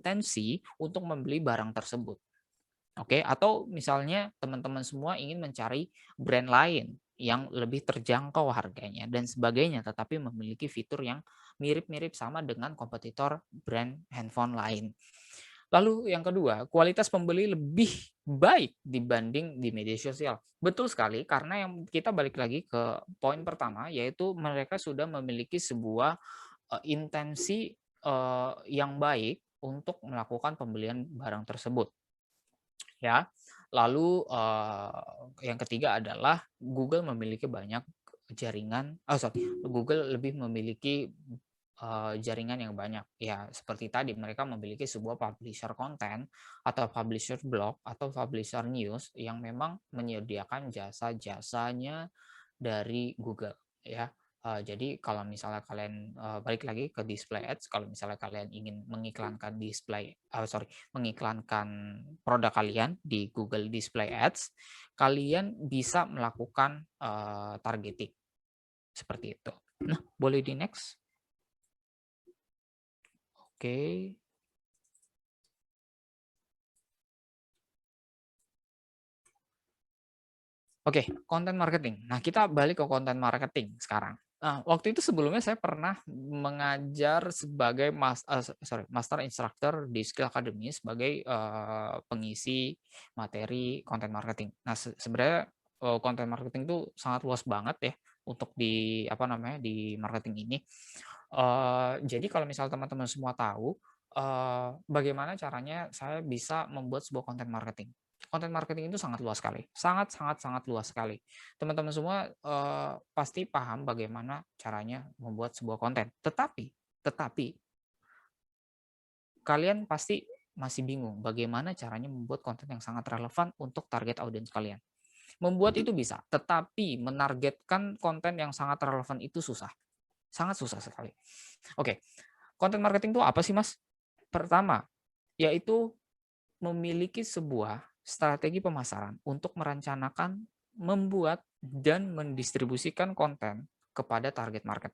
intensi untuk membeli barang tersebut. Oke, atau misalnya teman-teman semua ingin mencari brand lain yang lebih terjangkau harganya dan sebagainya, tetapi memiliki fitur yang mirip-mirip sama dengan kompetitor brand handphone lain. Lalu yang kedua, kualitas pembeli lebih baik dibanding di media sosial. Betul sekali, karena yang kita balik lagi ke poin pertama, yaitu mereka sudah memiliki sebuah intensi yang baik untuk melakukan pembelian barang tersebut. Ya, lalu, yang ketiga adalah Google memiliki banyak jaringan Google lebih memiliki, jaringan yang banyak. Ya, seperti tadi mereka memiliki sebuah publisher konten, atau publisher blog, atau publisher news yang memang menyediakan jasa-jasanya dari Google, ya. Jadi kalau misalnya kalian, balik lagi ke display ads, kalau misalnya kalian ingin mengiklankan mengiklankan produk kalian di Google Display Ads, kalian bisa melakukan, targeting, seperti itu. Nah, boleh di next? Oke. Oke, konten marketing. Nah, kita balik ke konten marketing sekarang. Nah, waktu itu sebelumnya saya pernah mengajar sebagai master instructor di Skill Academy sebagai pengisi materi konten marketing. Nah, sebenarnya konten marketing itu sangat luas banget ya untuk di apa namanya di marketing ini. Jadi kalau misal teman-teman semua tahu bagaimana caranya saya bisa membuat sebuah konten marketing. Konten marketing itu sangat luas sekali, sangat sangat sangat luas sekali. Teman-teman semua, pasti paham bagaimana caranya membuat sebuah konten. Tetapi kalian pasti masih bingung bagaimana caranya membuat konten yang sangat relevan untuk target audiens kalian. Membuat itu bisa, tetapi menargetkan konten yang sangat relevan itu susah, sangat susah sekali. Oke, konten marketing itu apa sih, Mas? Pertama, yaitu memiliki sebuah strategi pemasaran untuk merencanakan, membuat, dan mendistribusikan konten kepada target market.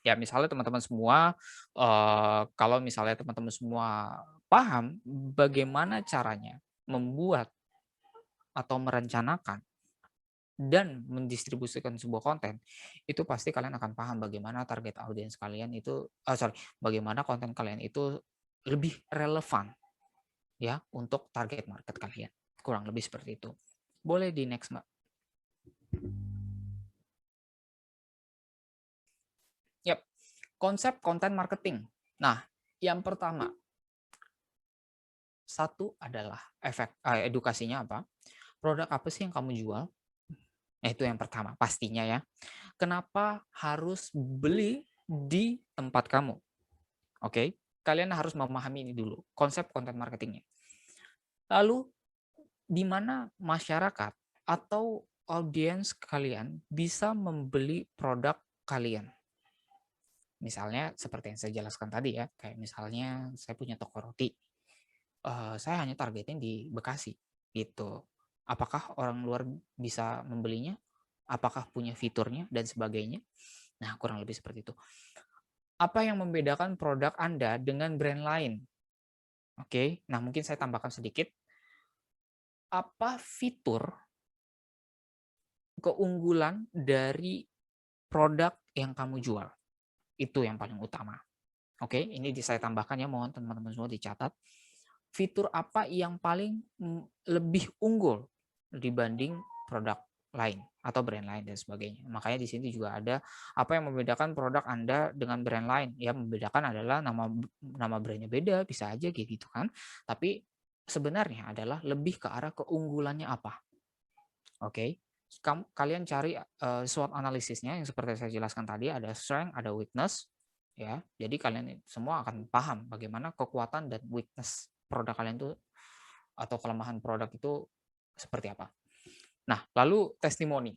Ya, misalnya teman-teman semua, kalau misalnya teman-teman semua paham bagaimana caranya membuat atau merencanakan dan mendistribusikan sebuah konten, itu pasti kalian akan paham bagaimana target audiens kalian itu, bagaimana konten kalian itu lebih relevan ya, untuk target market kalian. Kurang lebih seperti itu. Boleh di next, Mbak. Yap, konsep konten marketing. Nah, yang pertama, satu adalah edukasinya apa? Produk apa sih yang kamu jual? Nah, itu yang pertama, pastinya ya. Kenapa harus beli di tempat kamu? Oke, kalian harus memahami ini dulu, konsep konten marketingnya. Lalu, di mana masyarakat atau audiens kalian bisa membeli produk kalian. Misalnya seperti yang saya jelaskan tadi ya, kayak misalnya saya punya toko roti, saya hanya targetin di Bekasi gitu. Apakah orang luar bisa membelinya? Apakah punya fiturnya dan sebagainya? Nah, kurang lebih seperti itu. Apa yang membedakan produk Anda dengan brand lain? Oke, nah mungkin saya tambahkan sedikit. Apa fitur keunggulan dari produk yang kamu jual? Itu yang paling utama. Oke, ini saya tambahkan ya, mohon teman-teman semua dicatat. Fitur apa yang paling lebih unggul dibanding produk lain atau brand lain dan sebagainya. Makanya di sini juga ada apa yang membedakan produk Anda dengan brand lain. Ya, membedakan adalah nama brandnya beda, bisa aja kayak gitu kan. Tapi sebenarnya adalah lebih ke arah keunggulannya apa. Oke. Kalian cari SWOT analisisnya yang seperti saya jelaskan tadi, ada strength, ada weakness, ya. Jadi kalian semua akan paham bagaimana kekuatan dan weakness produk kalian itu atau kelemahan produk itu seperti apa. Nah, lalu testimoni.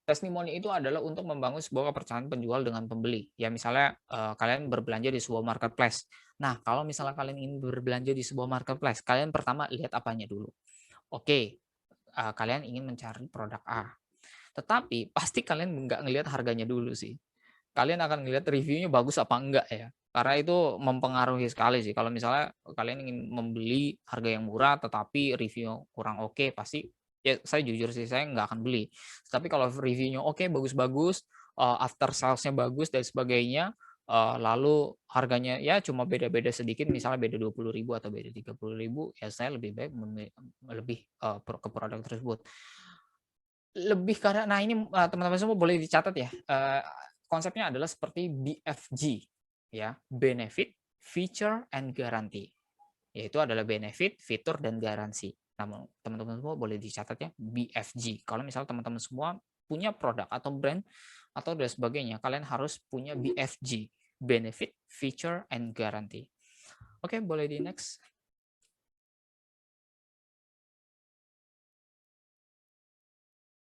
Testimoni itu adalah untuk membangun sebuah kepercayaan penjual dengan pembeli. Ya, misalnya kalian berbelanja di sebuah marketplace. Nah, kalau misalnya kalian ingin berbelanja di sebuah marketplace, kalian pertama lihat apanya dulu. Oke, kalian ingin mencari produk A. Tetapi pasti kalian nggak ngelihat harganya dulu sih. kalian akan ngelihat reviewnya bagus apa enggak ya. Karena itu mempengaruhi sekali sih. Kalau misalnya kalian ingin membeli harga yang murah tetapi review kurang oke, pasti ya saya jujur sih saya nggak akan beli. Tapi kalau reviewnya oke, bagus-bagus, after sales-nya bagus dan sebagainya, lalu harganya ya cuma beda-beda sedikit, misalnya beda 20.000 atau beda 30.000, ya saya lebih baik lebih ke produk tersebut. Lebih karena nah ini, teman-teman semua boleh dicatat ya, konsepnya adalah seperti BFG ya, benefit, feature, and guarantee. Yaitu adalah benefit, fitur, dan garansi. Namun teman-teman semua boleh dicatat ya, BFG. Kalau misalnya teman-teman semua punya produk atau brand atau dan sebagainya, kalian harus punya BFG, benefit, feature, and guarantee. Oke, boleh di next.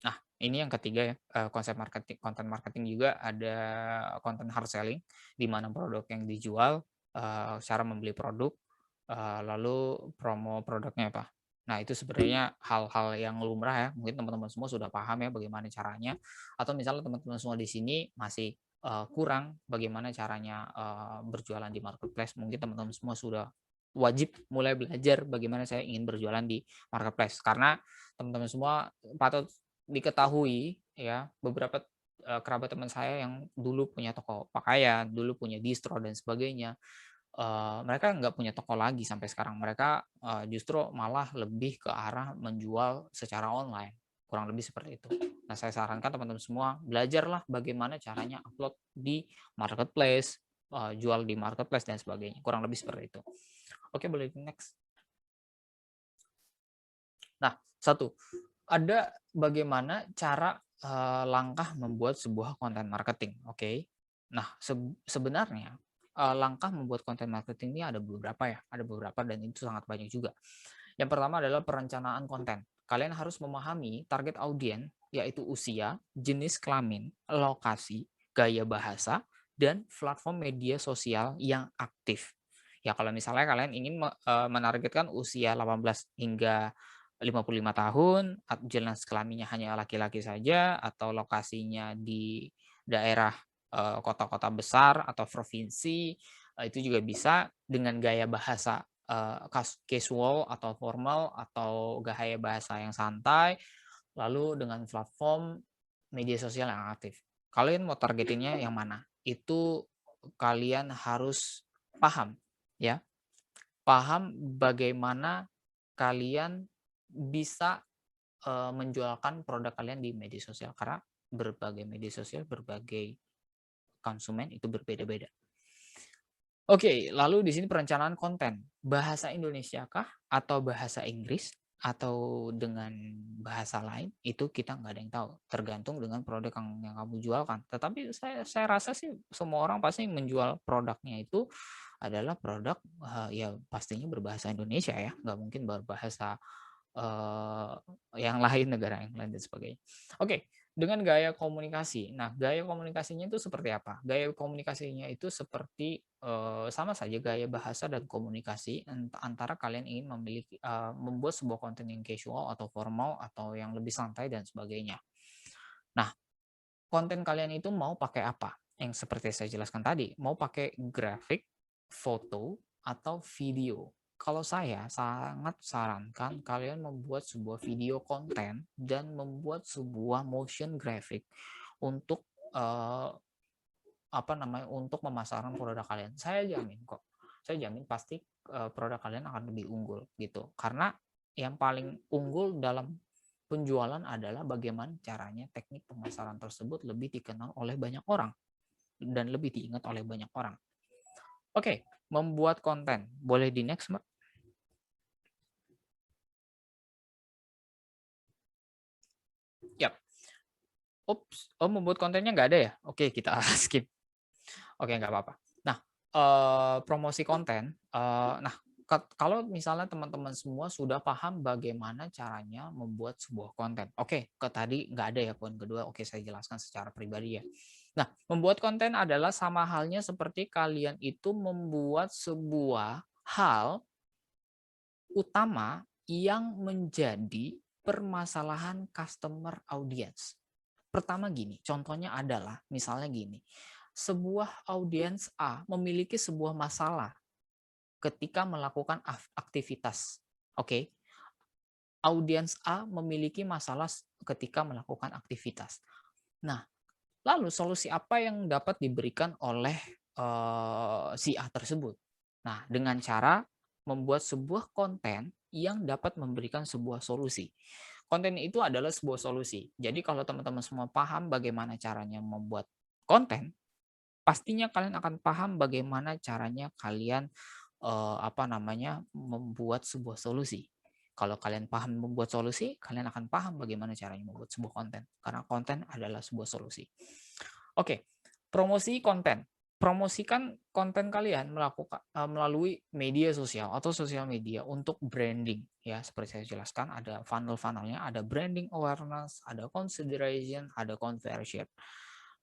Nah, ini yang ketiga ya, konsep marketing, content marketing juga ada content hard selling, di mana produk yang dijual, cara membeli produk, lalu promo produknya apa. Nah, itu sebenarnya hal-hal yang lumrah ya, mungkin teman-teman semua sudah paham ya bagaimana caranya, atau misalnya teman-teman semua di sini masih kurang bagaimana caranya berjualan di marketplace, mungkin teman-teman semua sudah wajib mulai belajar bagaimana saya ingin berjualan di marketplace, karena teman-teman semua patut diketahui ya, beberapa kerabat teman saya yang dulu punya toko pakaian, dulu punya distro dan sebagainya, mereka nggak punya toko lagi sampai sekarang. Mereka justru malah lebih ke arah menjual secara online, kurang lebih seperti itu. Nah, saya sarankan teman-teman semua belajarlah bagaimana caranya upload di marketplace, jual di marketplace dan sebagainya, kurang lebih seperti itu. Oke, boleh next. Nah, satu, ada bagaimana cara langkah membuat sebuah konten marketing, oke. Nah, sebenarnya langkah membuat konten marketing ini ada beberapa dan itu sangat banyak juga. Yang pertama adalah perencanaan konten. Kalian harus memahami target audiens, yaitu usia, jenis kelamin, lokasi, gaya bahasa, dan platform media sosial yang aktif. Ya, kalau misalnya kalian ingin menargetkan usia 18 hingga 55 tahun, jenis kelaminnya hanya laki-laki saja, atau lokasinya di daerah kota-kota besar atau provinsi, itu juga bisa dengan gaya bahasa casual atau formal atau gaya bahasa yang santai, lalu dengan platform media sosial yang aktif. Kalian mau targetinnya yang mana? Itu kalian harus paham ya. Paham bagaimana kalian bisa menjualkan produk kalian di media sosial, karena berbagai media sosial, berbagai konsumen itu berbeda-beda. Oke, lalu di sini perencanaan konten. Bahasa Indonesia kah atau bahasa Inggris atau dengan bahasa lain, itu kita nggak ada yang tahu. Tergantung dengan produk yang kamu jualkan. Tetapi saya rasa sih semua orang pasti menjual produknya itu adalah produk ya pastinya berbahasa Indonesia ya, nggak mungkin berbahasa yang lain, negara yang lain dan sebagainya. Oke, dengan gaya komunikasi. Nah, gaya komunikasinya itu seperti apa? Gaya komunikasinya itu seperti sama saja gaya bahasa dan komunikasi antara kalian ingin membuat sebuah konten yang casual atau formal atau yang lebih santai dan sebagainya. Nah, konten kalian itu mau pakai apa? Yang seperti saya jelaskan tadi, mau pakai grafik, foto, atau video. Kalau saya sangat sarankan kalian membuat sebuah video konten dan membuat sebuah motion graphic untuk untuk memasarkan produk kalian. Saya jamin kok. Saya jamin pasti produk kalian akan lebih unggul gitu. Karena yang paling unggul dalam penjualan adalah bagaimana caranya teknik pemasaran tersebut lebih dikenal oleh banyak orang dan lebih diingat oleh banyak orang. Oke, membuat konten. Boleh di next, Mbak? Yap. Ups, oh membuat kontennya nggak ada ya? Oke, kita skip. Oke, nggak apa-apa. Nah, promosi konten, nah kalau misalnya teman-teman semua sudah paham bagaimana caranya membuat sebuah konten. Oke, tadi nggak ada ya poin kedua, oke saya jelaskan secara pribadi ya. Nah, membuat konten adalah sama halnya seperti kalian itu membuat sebuah hal utama yang menjadi permasalahan customer audience. Pertama gini, contohnya adalah misalnya gini, sebuah audiens A memiliki sebuah masalah ketika melakukan aktivitas. Oke, audiens A memiliki masalah ketika melakukan aktivitas. Nah, lalu solusi apa yang dapat diberikan oleh si A tersebut? Nah, dengan cara membuat sebuah konten yang dapat memberikan sebuah solusi. Konten itu adalah sebuah solusi. Jadi kalau teman-teman semua paham bagaimana caranya membuat konten, pastinya kalian akan paham bagaimana caranya kalian membuat sebuah solusi. Kalau kalian paham membuat solusi, kalian akan paham bagaimana caranya membuat sebuah konten. Karena konten adalah sebuah solusi. Oke, promosi konten. Promosikan konten kalian melalui media sosial atau sosial media untuk branding. Ya, seperti saya jelaskan, ada funnel-funnelnya, ada branding awareness, ada consideration, ada conversion.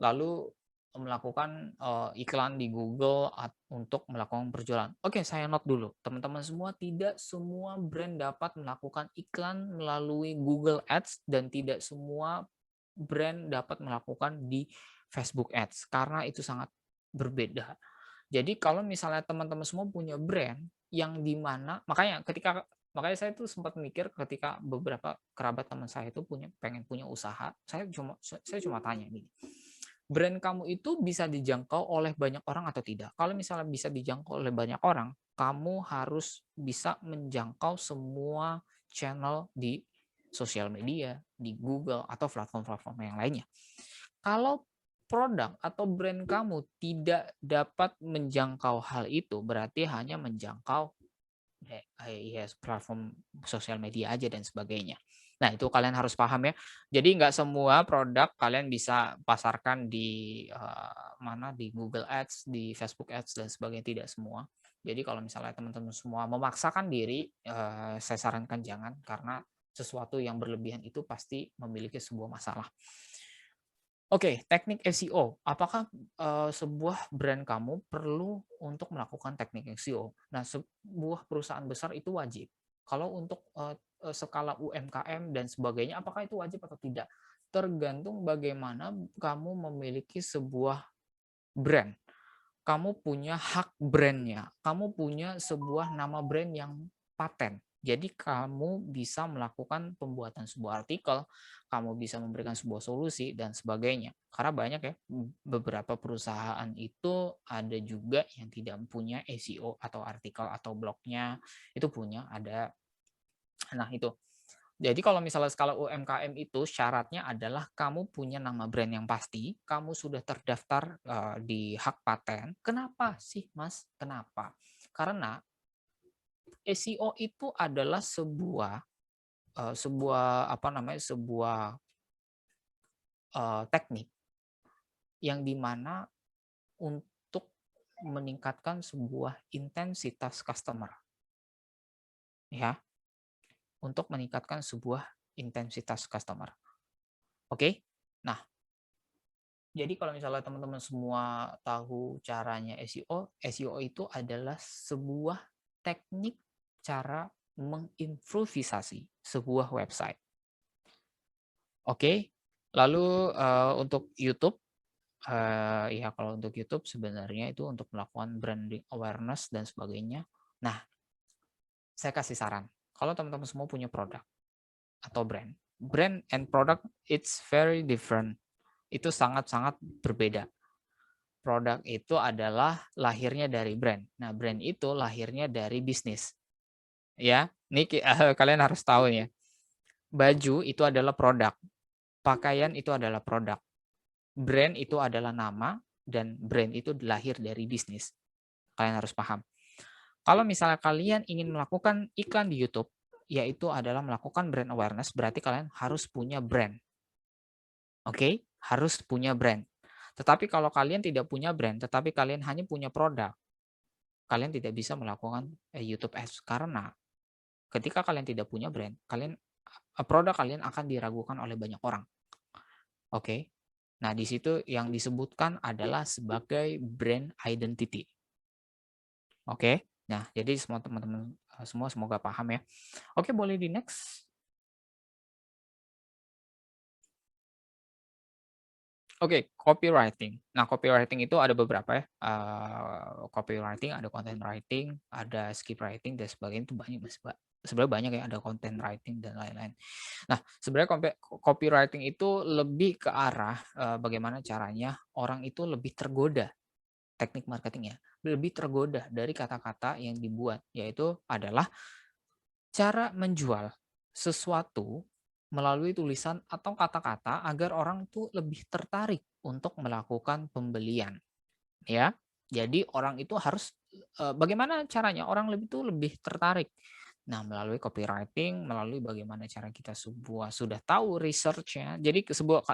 Lalu melakukan iklan di Google untuk melakukan perjualan. Oke, saya note dulu. Teman-teman semua, tidak semua brand dapat melakukan iklan melalui Google Ads dan tidak semua brand dapat melakukan di Facebook Ads karena itu sangat berbeda. Jadi kalau misalnya teman-teman semua punya brand yang di mana makanya saya tuh sempat mikir ketika beberapa kerabat teman saya itu pengen punya usaha, saya cuma tanya gini, brand kamu itu bisa dijangkau oleh banyak orang atau tidak? Kalau misalnya bisa dijangkau oleh banyak orang, kamu harus bisa menjangkau semua channel di sosial media, di Google, atau platform-platform yang lainnya. Kalau produk atau brand kamu tidak dapat menjangkau hal itu, berarti hanya menjangkau platform sosial media aja dan sebagainya. Nah, itu kalian harus paham ya. Jadi nggak semua produk kalian bisa pasarkan di di Google Ads, di Facebook Ads dan sebagainya, tidak semua. Jadi kalau misalnya teman-teman semua memaksakan diri, saya sarankan jangan, karena sesuatu yang berlebihan itu pasti memiliki sebuah masalah. Oke, teknik SEO. Apakah sebuah brand kamu perlu untuk melakukan teknik SEO? Nah, sebuah perusahaan besar itu wajib. Kalau untuk skala UMKM dan sebagainya, apakah itu wajib atau tidak? Tergantung bagaimana kamu memiliki sebuah brand. Kamu punya hak brandnya. Kamu punya sebuah nama brand yang paten. Jadi kamu bisa melakukan pembuatan sebuah artikel, kamu bisa memberikan sebuah solusi dan sebagainya. Karena banyak ya, beberapa perusahaan itu ada juga yang tidak punya SEO atau artikel atau blognya, itu punya, ada. Nah itu. Jadi kalau misalnya skala UMKM itu syaratnya adalah kamu punya nama brand yang pasti, kamu sudah terdaftar di hak paten. Kenapa sih, Mas? Kenapa? Karena SEO itu adalah sebuah teknik yang dimana untuk meningkatkan sebuah intensitas customer, ya, untuk meningkatkan sebuah intensitas customer. Oke? Nah, jadi kalau misalnya teman-teman semua tahu caranya SEO, SEO itu adalah sebuah teknik cara mengimprovisasi sebuah website. Oke, lalu untuk YouTube, ya kalau untuk YouTube sebenarnya itu untuk melakukan branding awareness dan sebagainya. Nah, saya kasih saran, kalau teman-teman semua punya produk atau brand and product it's very different. Itu sangat-sangat berbeda. Produk itu adalah lahirnya dari brand. Nah, brand itu lahirnya dari bisnis. Ya, ini kalian harus tahu ya. Baju itu adalah produk. Pakaian itu adalah produk. Brand itu adalah nama dan brand itu lahir dari bisnis. Kalian harus paham. Kalau misalnya kalian ingin melakukan iklan di YouTube, yaitu adalah melakukan brand awareness, berarti kalian harus punya brand. Oke, harus punya brand. Tetapi kalau kalian tidak punya brand, tetapi kalian hanya punya produk, kalian tidak bisa melakukan YouTube Ads karena ketika kalian tidak punya brand, produk kalian akan diragukan oleh banyak orang. Oke. Nah, di situ yang disebutkan adalah sebagai brand identity. Oke. Nah, jadi semua teman-teman semua semoga paham ya. Oke, boleh di next. Oke, copywriting. Nah, copywriting itu ada beberapa ya. Copywriting, ada content writing, ada script writing dan sebagainya, itu banyak Mas, Mbak. Sebenarnya banyak ya, ada content writing dan lain-lain. Nah, sebenarnya copywriting itu lebih ke arah bagaimana caranya orang itu lebih tergoda, teknik marketingnya, lebih tergoda dari kata-kata yang dibuat, yaitu adalah cara menjual sesuatu melalui tulisan atau kata-kata agar orang tuh lebih tertarik untuk melakukan pembelian, ya. Jadi orang itu harus bagaimana caranya orang lebih tertarik? Nah, melalui copywriting, melalui bagaimana cara kita sudah tahu research-nya. Jadi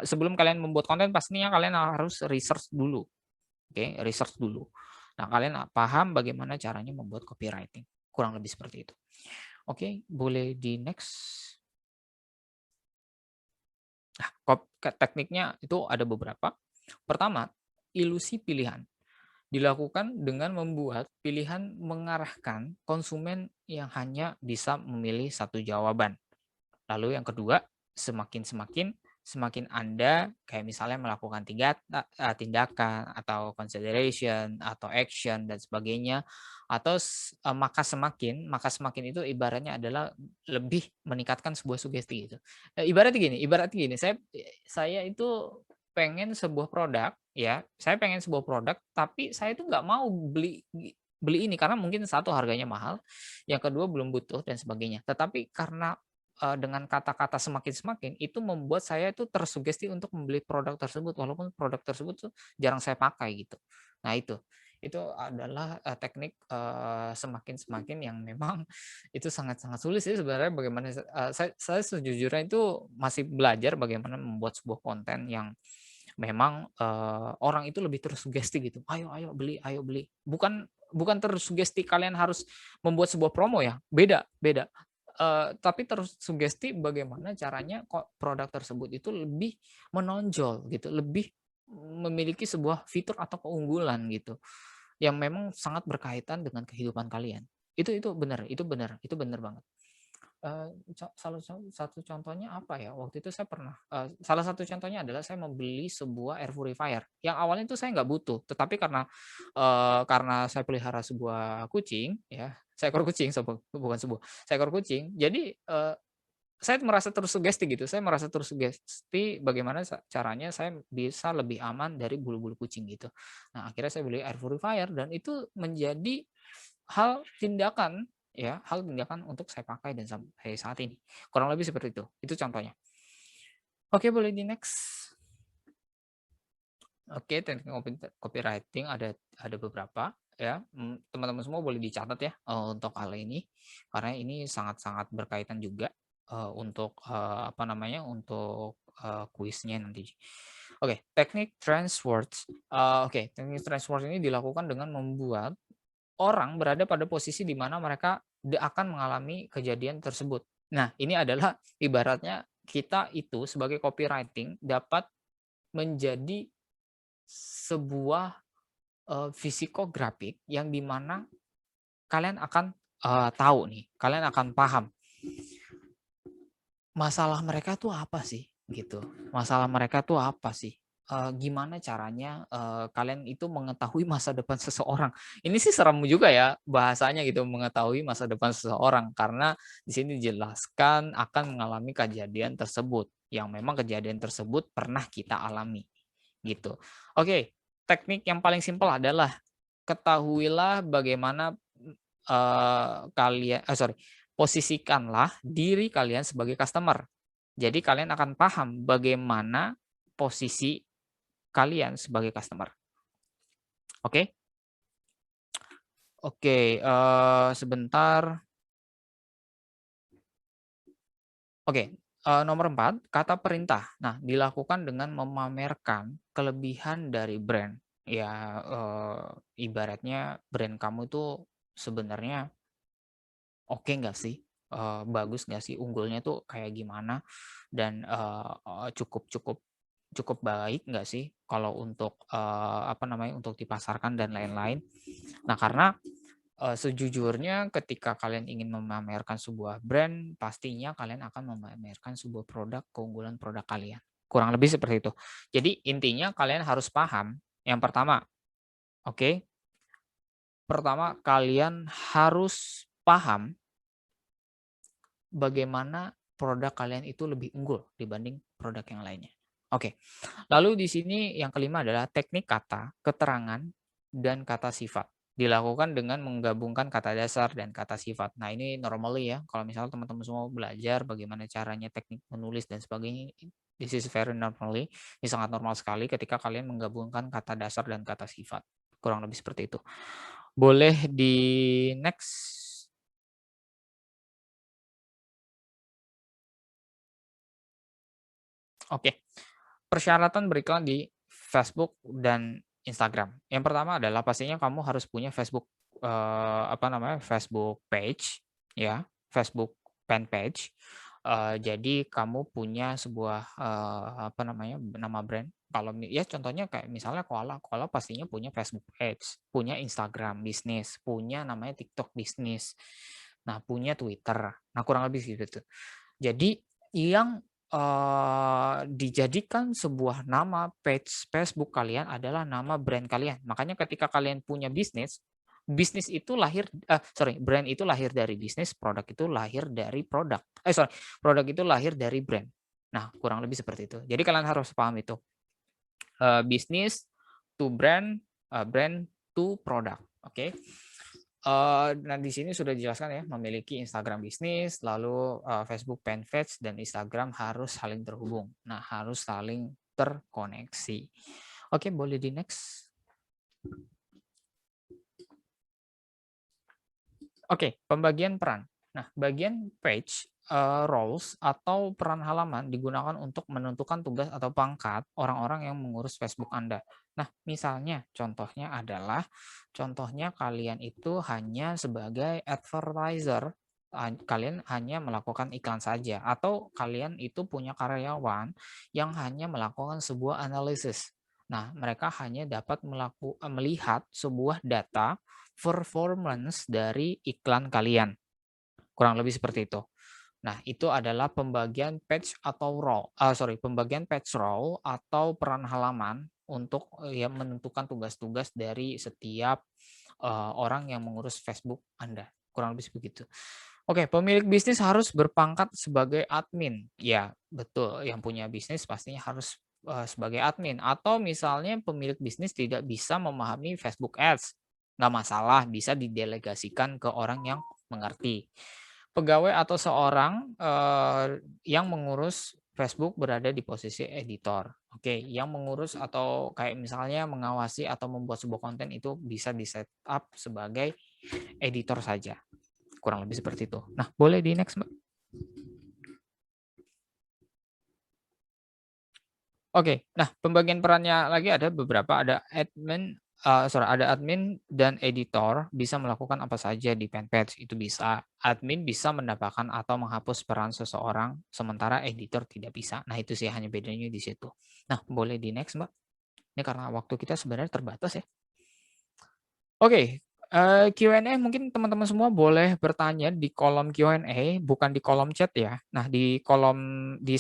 sebelum kalian membuat konten pastinya kalian harus research dulu, oke, research dulu. Nah, kalian paham bagaimana caranya membuat copywriting, kurang lebih seperti itu. Oke, boleh di next. Nah, tekniknya itu ada beberapa. Pertama, ilusi pilihan. Dilakukan dengan membuat pilihan mengarahkan konsumen yang hanya bisa memilih satu jawaban. Lalu yang kedua, semakin Anda kayak misalnya melakukan tindakan atau consideration atau action dan sebagainya, atau maka semakin itu ibaratnya adalah lebih meningkatkan sebuah sugesti gitu. Ibaratnya gini, saya itu pengen sebuah produk ya, saya pengen sebuah produk tapi saya itu nggak mau beli beli ini karena mungkin satu harganya mahal, yang kedua belum butuh dan sebagainya. Tetapi karena dengan kata-kata semakin-semakin, itu membuat saya itu tersugesti untuk membeli produk tersebut, walaupun produk tersebut tuh jarang saya pakai gitu. Nah itu adalah, teknik, semakin-semakin yang memang itu sangat-sangat sulit sih sebenarnya bagaimana saya sejujurnya itu masih belajar bagaimana membuat sebuah konten yang memang, orang itu lebih tersugesti gitu, "Ayo ayo beli ayo beli." Bukan bukan tersugesti kalian harus membuat sebuah promo ya, beda beda. Tapi tersugesti bagaimana caranya kok produk tersebut itu lebih menonjol gitu, lebih memiliki sebuah fitur atau keunggulan gitu, yang memang sangat berkaitan dengan kehidupan kalian. Itu benar banget. Salah satu contohnya apa ya, waktu itu saya pernah salah satu contohnya adalah saya membeli sebuah air purifier, yang awalnya itu saya nggak butuh, tetapi karena saya pelihara sebuah kucing ya, seekor kucing bukan sebuah, seekor kucing. Jadi, saya merasa tersugesti gitu, saya merasa tersugesti bagaimana caranya saya bisa lebih aman dari bulu-bulu kucing gitu. Nah, akhirnya saya beli air purifier dan itu menjadi hal tindakan untuk saya pakai dan sampai saat ini. Kurang lebih seperti itu contohnya. Oke, boleh di next. Oke, teknik copywriting ada beberapa ya, teman-teman semua boleh dicatat ya, untuk hal ini, karena ini sangat-sangat berkaitan juga, untuk, apa namanya, untuk, kuisnya nanti. Oke, teknik transwords. Oke, teknik transwords ini dilakukan dengan membuat orang berada pada posisi di mana mereka akan mengalami kejadian tersebut. Nah, ini adalah ibaratnya kita itu sebagai copywriting dapat menjadi sebuah, psikografik yang di mana kalian akan, tahu nih, kalian akan paham masalah mereka tuh apa sih, gitu. Masalah mereka tuh apa sih? Gimana caranya, kalian itu mengetahui masa depan seseorang. Ini sih serem juga ya bahasanya gitu, mengetahui masa depan seseorang. Karena di sini dijelaskan akan mengalami kejadian tersebut, yang memang kejadian tersebut pernah kita alami, gitu. Oke, teknik yang paling simpel adalah ketahuilah bagaimana, posisikanlah diri kalian sebagai customer. Jadi kalian akan paham bagaimana posisi kalian sebagai customer. Oke? Oke, sebentar. Oke, nomor 4, kata perintah. Nah, dilakukan dengan memamerkan kelebihan dari brand. Ya, ibaratnya brand kamu itu sebenarnya oke nggak sih? Bagus nggak sih? Unggulnya tuh kayak gimana? Dan, cukup cukup cukup baik nggak sih kalau untuk, apa namanya, untuk dipasarkan dan lain-lain. Nah, karena, sejujurnya ketika kalian ingin memamerkan sebuah brand, pastinya kalian akan memamerkan sebuah produk, keunggulan produk kalian. kurang lebih seperti itu. Jadi intinya kalian harus paham, yang pertama, oke, pertama kalian harus paham bagaimana produk kalian itu lebih unggul dibanding produk yang lainnya. Oke, lalu di sini yang kelima adalah teknik kata, keterangan, dan kata sifat. Dilakukan dengan menggabungkan kata dasar dan kata sifat. Nah, ini normally ya, kalau misalnya teman-teman semua belajar bagaimana caranya teknik menulis dan sebagainya, this is very normally, ini sangat normal sekali ketika kalian menggabungkan kata dasar dan kata sifat. Kurang lebih seperti itu. Boleh di next. Oke, persyaratan beriklan di Facebook dan Instagram. Yang pertama adalah pastinya kamu harus punya Facebook, Facebook page, ya, Facebook fan page. Jadi kamu punya sebuah, nama brand. Kalau ya contohnya kayak misalnya Koala, Koala pastinya punya Facebook page, punya Instagram bisnis, punya namanya TikTok bisnis, nah punya Twitter. Nah kurang lebih gitu. Jadi yang dijadikan sebuah nama page Facebook kalian adalah nama brand kalian. Makanya ketika kalian punya bisnis, bisnis itu lahir, brand itu lahir dari bisnis, produk itu lahir dari produk. Produk itu lahir dari brand. Nah, kurang lebih seperti itu. Jadi kalian harus paham itu. Bisnis to brand, brand to produk. Oke. Nah di sini sudah dijelaskan ya, memiliki Instagram bisnis, lalu Facebook fanpage dan Instagram harus saling terhubung. Nah, harus saling terkoneksi. Oke, boleh di next. Oke, pembagian peran. Nah, bagian page, roles atau peran halaman digunakan untuk menentukan tugas atau pangkat orang-orang yang mengurus Facebook Anda. Nah, misalnya contohnya kalian itu hanya sebagai advertiser, kalian hanya melakukan iklan saja, atau kalian itu punya karyawan yang hanya melakukan sebuah analisis. Nah, mereka hanya dapat melihat sebuah data performance dari iklan kalian. Kurang lebih seperti itu. Nah, itu adalah pembagian page atau pembagian page role atau peran halaman untuk ya menentukan tugas-tugas dari setiap orang yang mengurus Facebook Anda. Kurang lebih begitu. Oke, pemilik bisnis harus berpangkat sebagai admin. Ya, betul. Yang punya bisnis pastinya harus sebagai admin. Atau misalnya pemilik bisnis tidak bisa memahami Facebook Ads. Nggak masalah, bisa didelegasikan ke orang yang mengerti. Pegawai atau seorang yang mengurus Facebook berada di posisi editor. Oke, yang mengurus atau kayak misalnya mengawasi atau membuat sebuah konten itu bisa di-setup sebagai editor saja. Kurang lebih seperti itu. Nah, boleh di next, Mbak. Oke, nah pembagian perannya lagi ada beberapa, ada admin dan editor bisa melakukan apa saja di fanpage, itu bisa. Admin bisa mendapatkan atau menghapus peran seseorang, sementara editor tidak bisa. Nah, itu sih hanya bedanya di situ. Nah, boleh di next, Mbak. Ini karena waktu kita sebenarnya terbatas ya. Oke, Q&A mungkin teman-teman semua boleh bertanya di kolom Q&A, bukan di kolom chat ya. Nah, di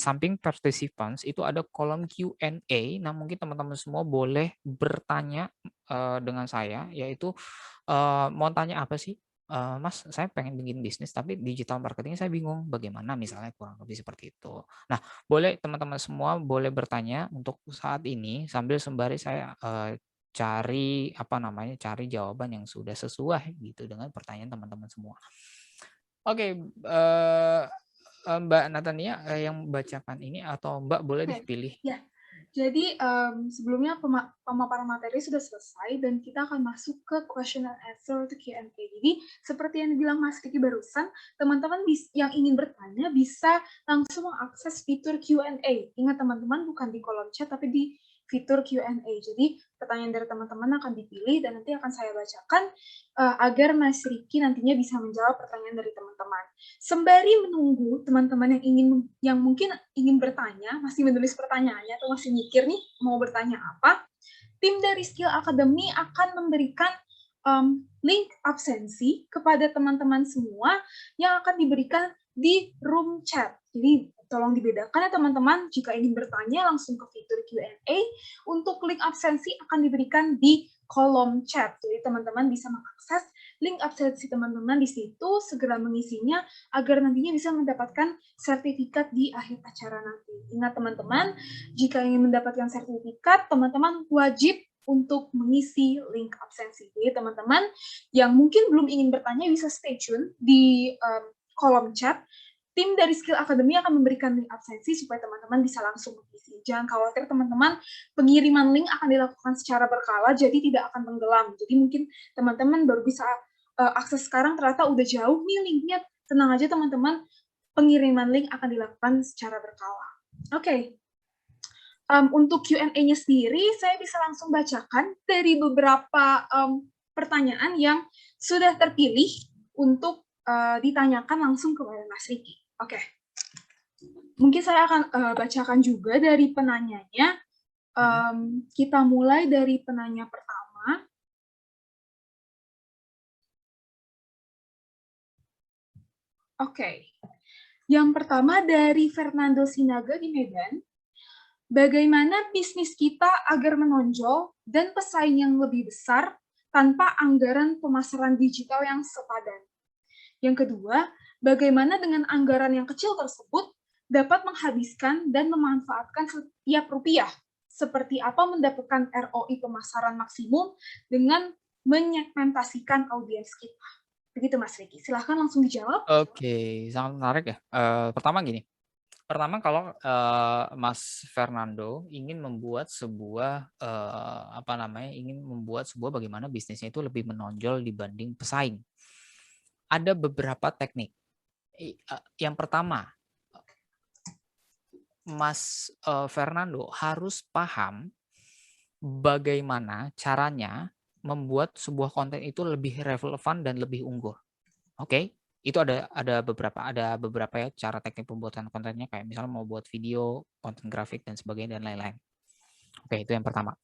samping participants itu ada kolom Q&A. Nah, mungkin teman-teman semua boleh bertanya dengan saya, yaitu mau tanya apa sih? Mas, saya pengen bikin bisnis tapi digital marketing saya bingung bagaimana misalnya, kurang lebih seperti itu. Nah, boleh teman-teman semua boleh bertanya untuk saat ini sambil sembari saya cari jawaban yang sudah sesuai gitu dengan pertanyaan teman-teman semua. Oke, Mbak Natania yang bacakan ini, atau Mbak boleh deh pilih. Ya, jadi sebelumnya pemaparan materi sudah selesai dan kita akan masuk ke question and answer to Q&A. Jadi seperti yang dibilang Mas Kiki barusan, teman-teman yang ingin bertanya bisa langsung mengakses fitur Q&A. Ingat teman-teman, bukan di kolom chat tapi di fitur Q&A. Jadi pertanyaan dari teman-teman akan dipilih dan nanti akan saya bacakan agar Mas Riki nantinya bisa menjawab pertanyaan dari teman-teman. Sembari menunggu teman-teman yang mungkin ingin bertanya, masih menulis pertanyaannya atau masih mikir nih mau bertanya apa, tim dari Skill Academy akan memberikan link absensi kepada teman-teman semua yang akan diberikan di room chat. Jadi tolong dibedakan ya teman-teman, jika ingin bertanya langsung ke fitur Q&A, untuk link absensi akan diberikan di kolom chat. Jadi teman-teman bisa mengakses link absensi teman-teman di situ, segera mengisinya agar nantinya bisa mendapatkan sertifikat di akhir acara nanti. Ingat teman-teman, jika ingin mendapatkan sertifikat, teman-teman wajib untuk mengisi link absensi. Jadi teman-teman yang mungkin belum ingin bertanya bisa stay tune di kolom chat. Tim dari Skill Academy akan memberikan link absensi supaya teman-teman bisa langsung mengisi. Jangan khawatir teman-teman, pengiriman link akan dilakukan secara berkala, jadi tidak akan tenggelam. Jadi mungkin teman-teman baru bisa akses sekarang, ternyata udah jauh nih linknya. Tenang aja teman-teman, pengiriman link akan dilakukan secara berkala. Oke. Untuk Q&A-nya sendiri, saya bisa langsung bacakan dari beberapa pertanyaan yang sudah terpilih untuk ditanyakan langsung kepada Mas Riki. Oke. Mungkin saya akan bacakan juga dari penanyanya. Kita mulai dari penanya pertama. Oke. Yang pertama dari Fernando Sinaga di Medan. Bagaimana bisnis kita agar menonjol dan pesaing yang lebih besar tanpa anggaran pemasaran digital yang sepadan? Yang kedua, bagaimana dengan anggaran yang kecil tersebut dapat menghabiskan dan memanfaatkan setiap rupiah? Seperti apa mendapatkan ROI pemasaran maksimum dengan menyegmentasikan audiens kita? Begitu Mas Riki. Silahkan langsung dijawab. Oke, sangat menarik ya. Pertama gini, kalau Mas Fernando ingin membuat sebuah bagaimana bisnisnya itu lebih menonjol dibanding pesaing. Ada beberapa teknik. Yang pertama, Mas Fernando harus paham bagaimana caranya membuat sebuah konten itu lebih relevan dan lebih unggul. Oke, itu ada beberapa ya cara teknik pembuatan kontennya, kayak misalnya mau buat video, konten grafik dan sebagainya dan lain-lain. Oke, itu yang pertama.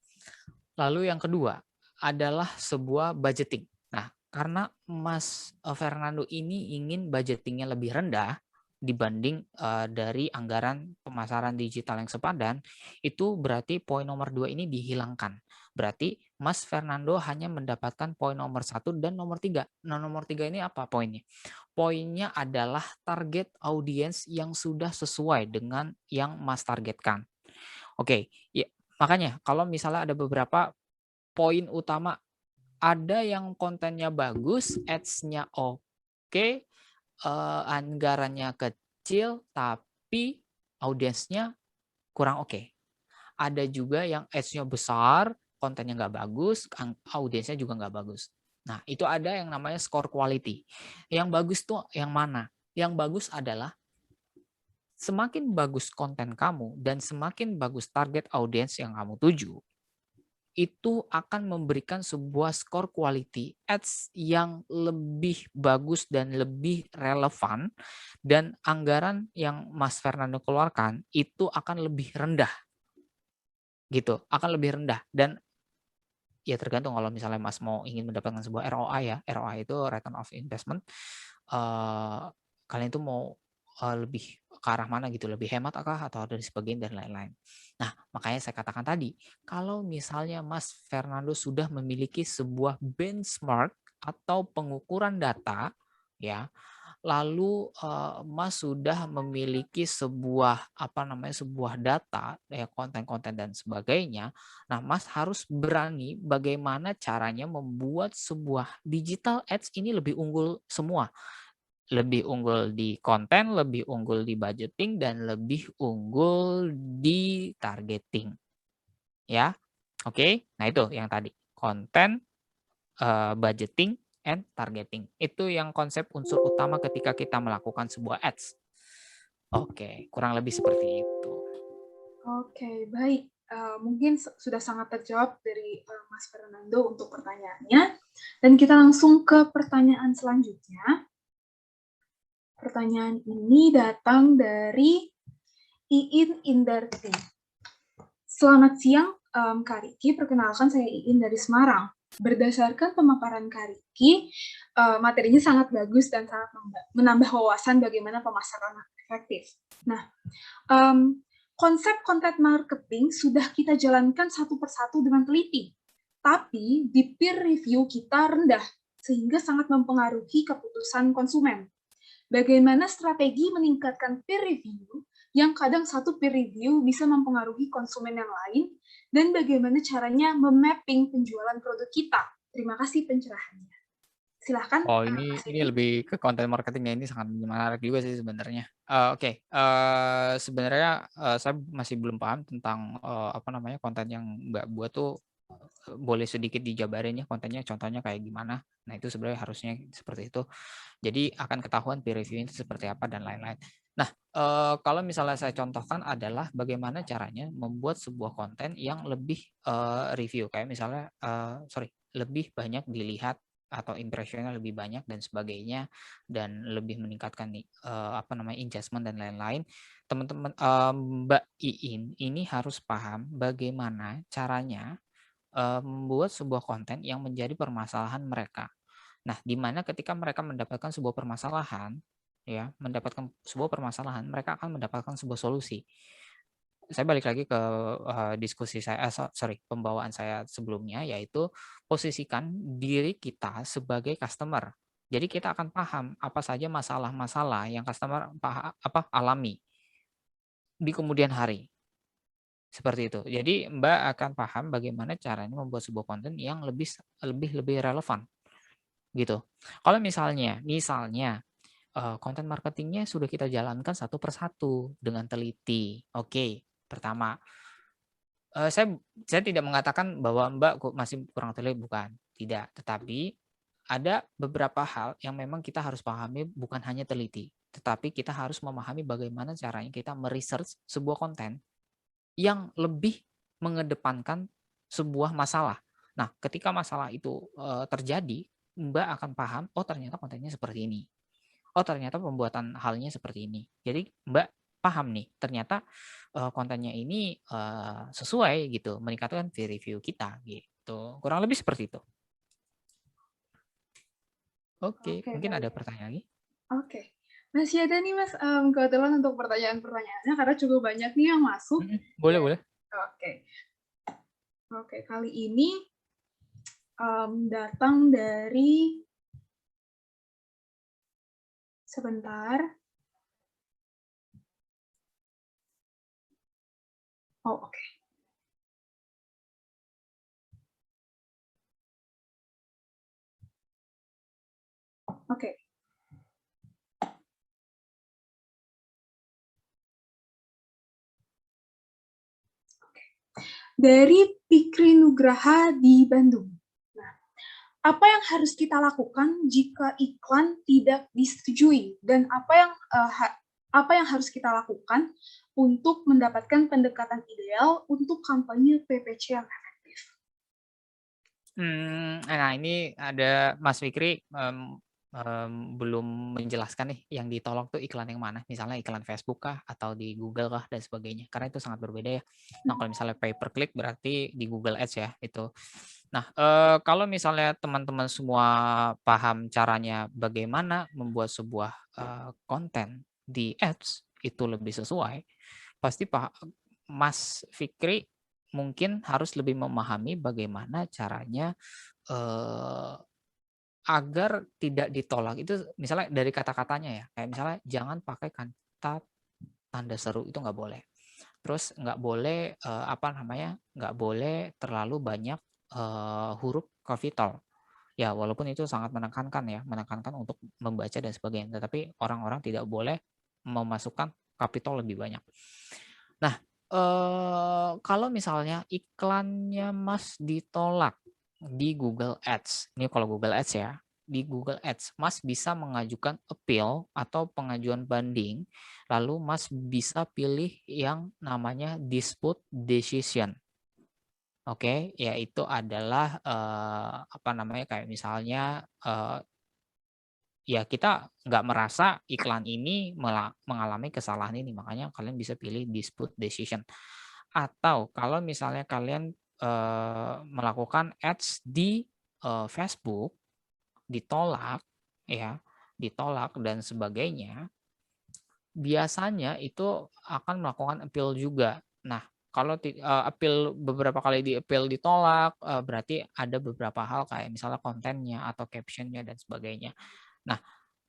Lalu yang kedua adalah sebuah budgeting. Nah, karena Mas Fernando ini ingin budgetingnya lebih rendah dibanding dari anggaran pemasaran digital yang sepadan, itu berarti poin nomor 2 ini dihilangkan. Berarti Mas Fernando hanya mendapatkan poin nomor 1 dan nomor 3. Nah, nomor 3 ini apa poinnya? Poinnya adalah target audiens yang sudah sesuai dengan yang Mas targetkan. Oke, ya, makanya kalau misalnya ada beberapa poin utama, ada yang kontennya bagus, ads-nya oke, anggarannya kecil, tapi audiensnya kurang oke. Ada juga yang ads-nya besar, kontennya nggak bagus, audiensnya juga nggak bagus. Nah, itu ada yang namanya score quality. Yang bagus tuh yang mana? Yang bagus adalah semakin bagus konten kamu dan semakin bagus target audiens yang kamu tuju, itu akan memberikan sebuah skor quality ads yang lebih bagus dan lebih relevan, dan anggaran yang Mas Fernando keluarkan itu akan lebih rendah. Gitu, akan lebih rendah. Dan ya tergantung, kalau misalnya Mas mau ingin mendapatkan sebuah ROI ya, ROI itu return of investment, kalian itu mau lebih ke arah mana gitu, lebih hemat atau dari sebagainya dan lain-lain. Nah, makanya saya katakan tadi, kalau misalnya Mas Fernando sudah memiliki sebuah benchmark atau pengukuran data, ya, lalu Mas sudah memiliki sebuah sebuah data, ya, konten-konten dan sebagainya. Nah, Mas harus berani bagaimana caranya membuat sebuah digital ads ini lebih unggul semua. Lebih unggul di konten, lebih unggul di budgeting, dan lebih unggul di targeting. Ya, oke. Nah, itu yang tadi, konten, budgeting, and targeting. Itu yang konsep unsur utama ketika kita melakukan sebuah ads. Oke, kurang lebih seperti itu. Oke, baik. Mungkin sudah sangat terjawab dari Mas Fernando untuk pertanyaannya. Dan kita langsung ke pertanyaan selanjutnya. Pertanyaan ini datang dari Iin Indarti. Selamat siang, Kak Riki. Perkenalkan, saya Iin dari Semarang. Berdasarkan pemaparan Kak Riki, materinya sangat bagus dan sangat menambah wawasan bagaimana pemasaran efektif. Nah, konsep content marketing sudah kita jalankan satu persatu dengan teliti, tapi di peer review kita rendah, sehingga sangat mempengaruhi keputusan konsumen. Bagaimana strategi meningkatkan peer review yang kadang satu peer review bisa mempengaruhi konsumen yang lain, dan bagaimana caranya memapping penjualan produk kita. Terima kasih pencerahannya. Silahkan, Oh, Mas ini Vicky. lebih ke konten marketingnya, ini sangat menarik juga sih sebenarnya. Oke, sebenarnya saya masih belum paham tentang apa namanya konten yang Mbak buat tuh boleh sedikit dijabarin ya kontennya, contohnya kayak gimana. Nah itu sebenarnya harusnya seperti itu. Jadi akan ketahuan peer review itu seperti apa dan lain-lain. Nah kalau misalnya saya contohkan adalah bagaimana caranya membuat sebuah konten yang lebih review, kayak misalnya lebih banyak dilihat atau impressionnya lebih banyak dan sebagainya, dan lebih meningkatkan apa namanya engagement dan lain-lain. Teman-teman, Mbak Iin ini harus paham bagaimana caranya membuat sebuah konten yang menjadi permasalahan mereka. Nah, di mana ketika mereka mendapatkan sebuah permasalahan, ya, mendapatkan sebuah permasalahan, mereka akan mendapatkan sebuah solusi. Saya balik lagi ke diskusi saya, pembawaan saya sebelumnya, yaitu posisikan diri kita sebagai customer. Jadi kita akan paham apa saja masalah-masalah yang customer alami di kemudian hari. Seperti itu. Jadi Mbak akan paham bagaimana caranya membuat sebuah konten yang lebih relevan, gitu. Kalau misalnya, konten marketingnya sudah kita jalankan satu persatu dengan teliti. Oke, pertama, saya tidak mengatakan bahwa Mbak kok masih kurang teliti, bukan, tidak. Tetapi ada beberapa hal yang memang kita harus pahami, bukan hanya teliti, tetapi kita harus memahami bagaimana caranya kita sebuah konten yang lebih mengedepankan sebuah masalah. Nah, ketika masalah itu terjadi, Mbak akan paham, oh ternyata kontennya seperti ini. Oh ternyata pembuatan halnya seperti ini. Jadi Mbak paham nih, ternyata kontennya ini sesuai gitu, meningkatkan peer review kita gitu. Kurang lebih seperti itu. Oke, Oke, mungkin baik. ada pertanyaan lagi? Oke. Masih ada nih, Mas, kebetulan untuk pertanyaan-pertanyaannya karena cukup banyak nih yang masuk. Boleh, boleh. Oke. Oke, kali ini datang dari sebentar. Oh, oke. Oke. Dari Pikri Nugraha di Bandung. Nah, apa yang harus kita lakukan jika iklan tidak disetujui, dan apa yang harus kita lakukan untuk mendapatkan pendekatan ideal untuk kampanye PPC yang efektif? Nah ini ada Mas Fikri belum menjelaskan nih yang ditolak tuh iklan yang mana, misalnya iklan Facebook kah atau di Google kah dan sebagainya, karena itu sangat berbeda ya. Nah kalau misalnya pay per click berarti di Google Ads ya itu. Nah kalau misalnya teman-teman semua paham caranya bagaimana membuat sebuah konten di Ads itu lebih sesuai, pasti Mas Fikri mungkin harus lebih memahami bagaimana caranya agar tidak ditolak. Itu misalnya dari kata-katanya ya, kayak misalnya jangan pakai kata tanda seru, itu nggak boleh. Terus nggak boleh nggak boleh terlalu banyak huruf kapital. Ya walaupun itu sangat menekankan untuk membaca dan sebagainya, tetapi orang-orang tidak boleh memasukkan kapital lebih banyak. Nah, kalau misalnya iklannya Mas ditolak di Google Ads, ini kalau Google Ads ya, di Google Ads Mas bisa mengajukan appeal atau pengajuan banding, lalu Mas bisa pilih yang namanya dispute decision. Oke, yaitu adalah kayak misalnya ya kita nggak merasa iklan ini mengalami kesalahan ini, makanya kalian bisa pilih dispute decision. Atau kalau misalnya kalian melakukan ads di Facebook ditolak, ya, ditolak dan sebagainya, biasanya itu akan melakukan appeal juga. Nah, kalau appeal beberapa kali di-appeal ditolak, berarti ada beberapa hal kayak misalnya kontennya atau caption-nya dan sebagainya. Nah,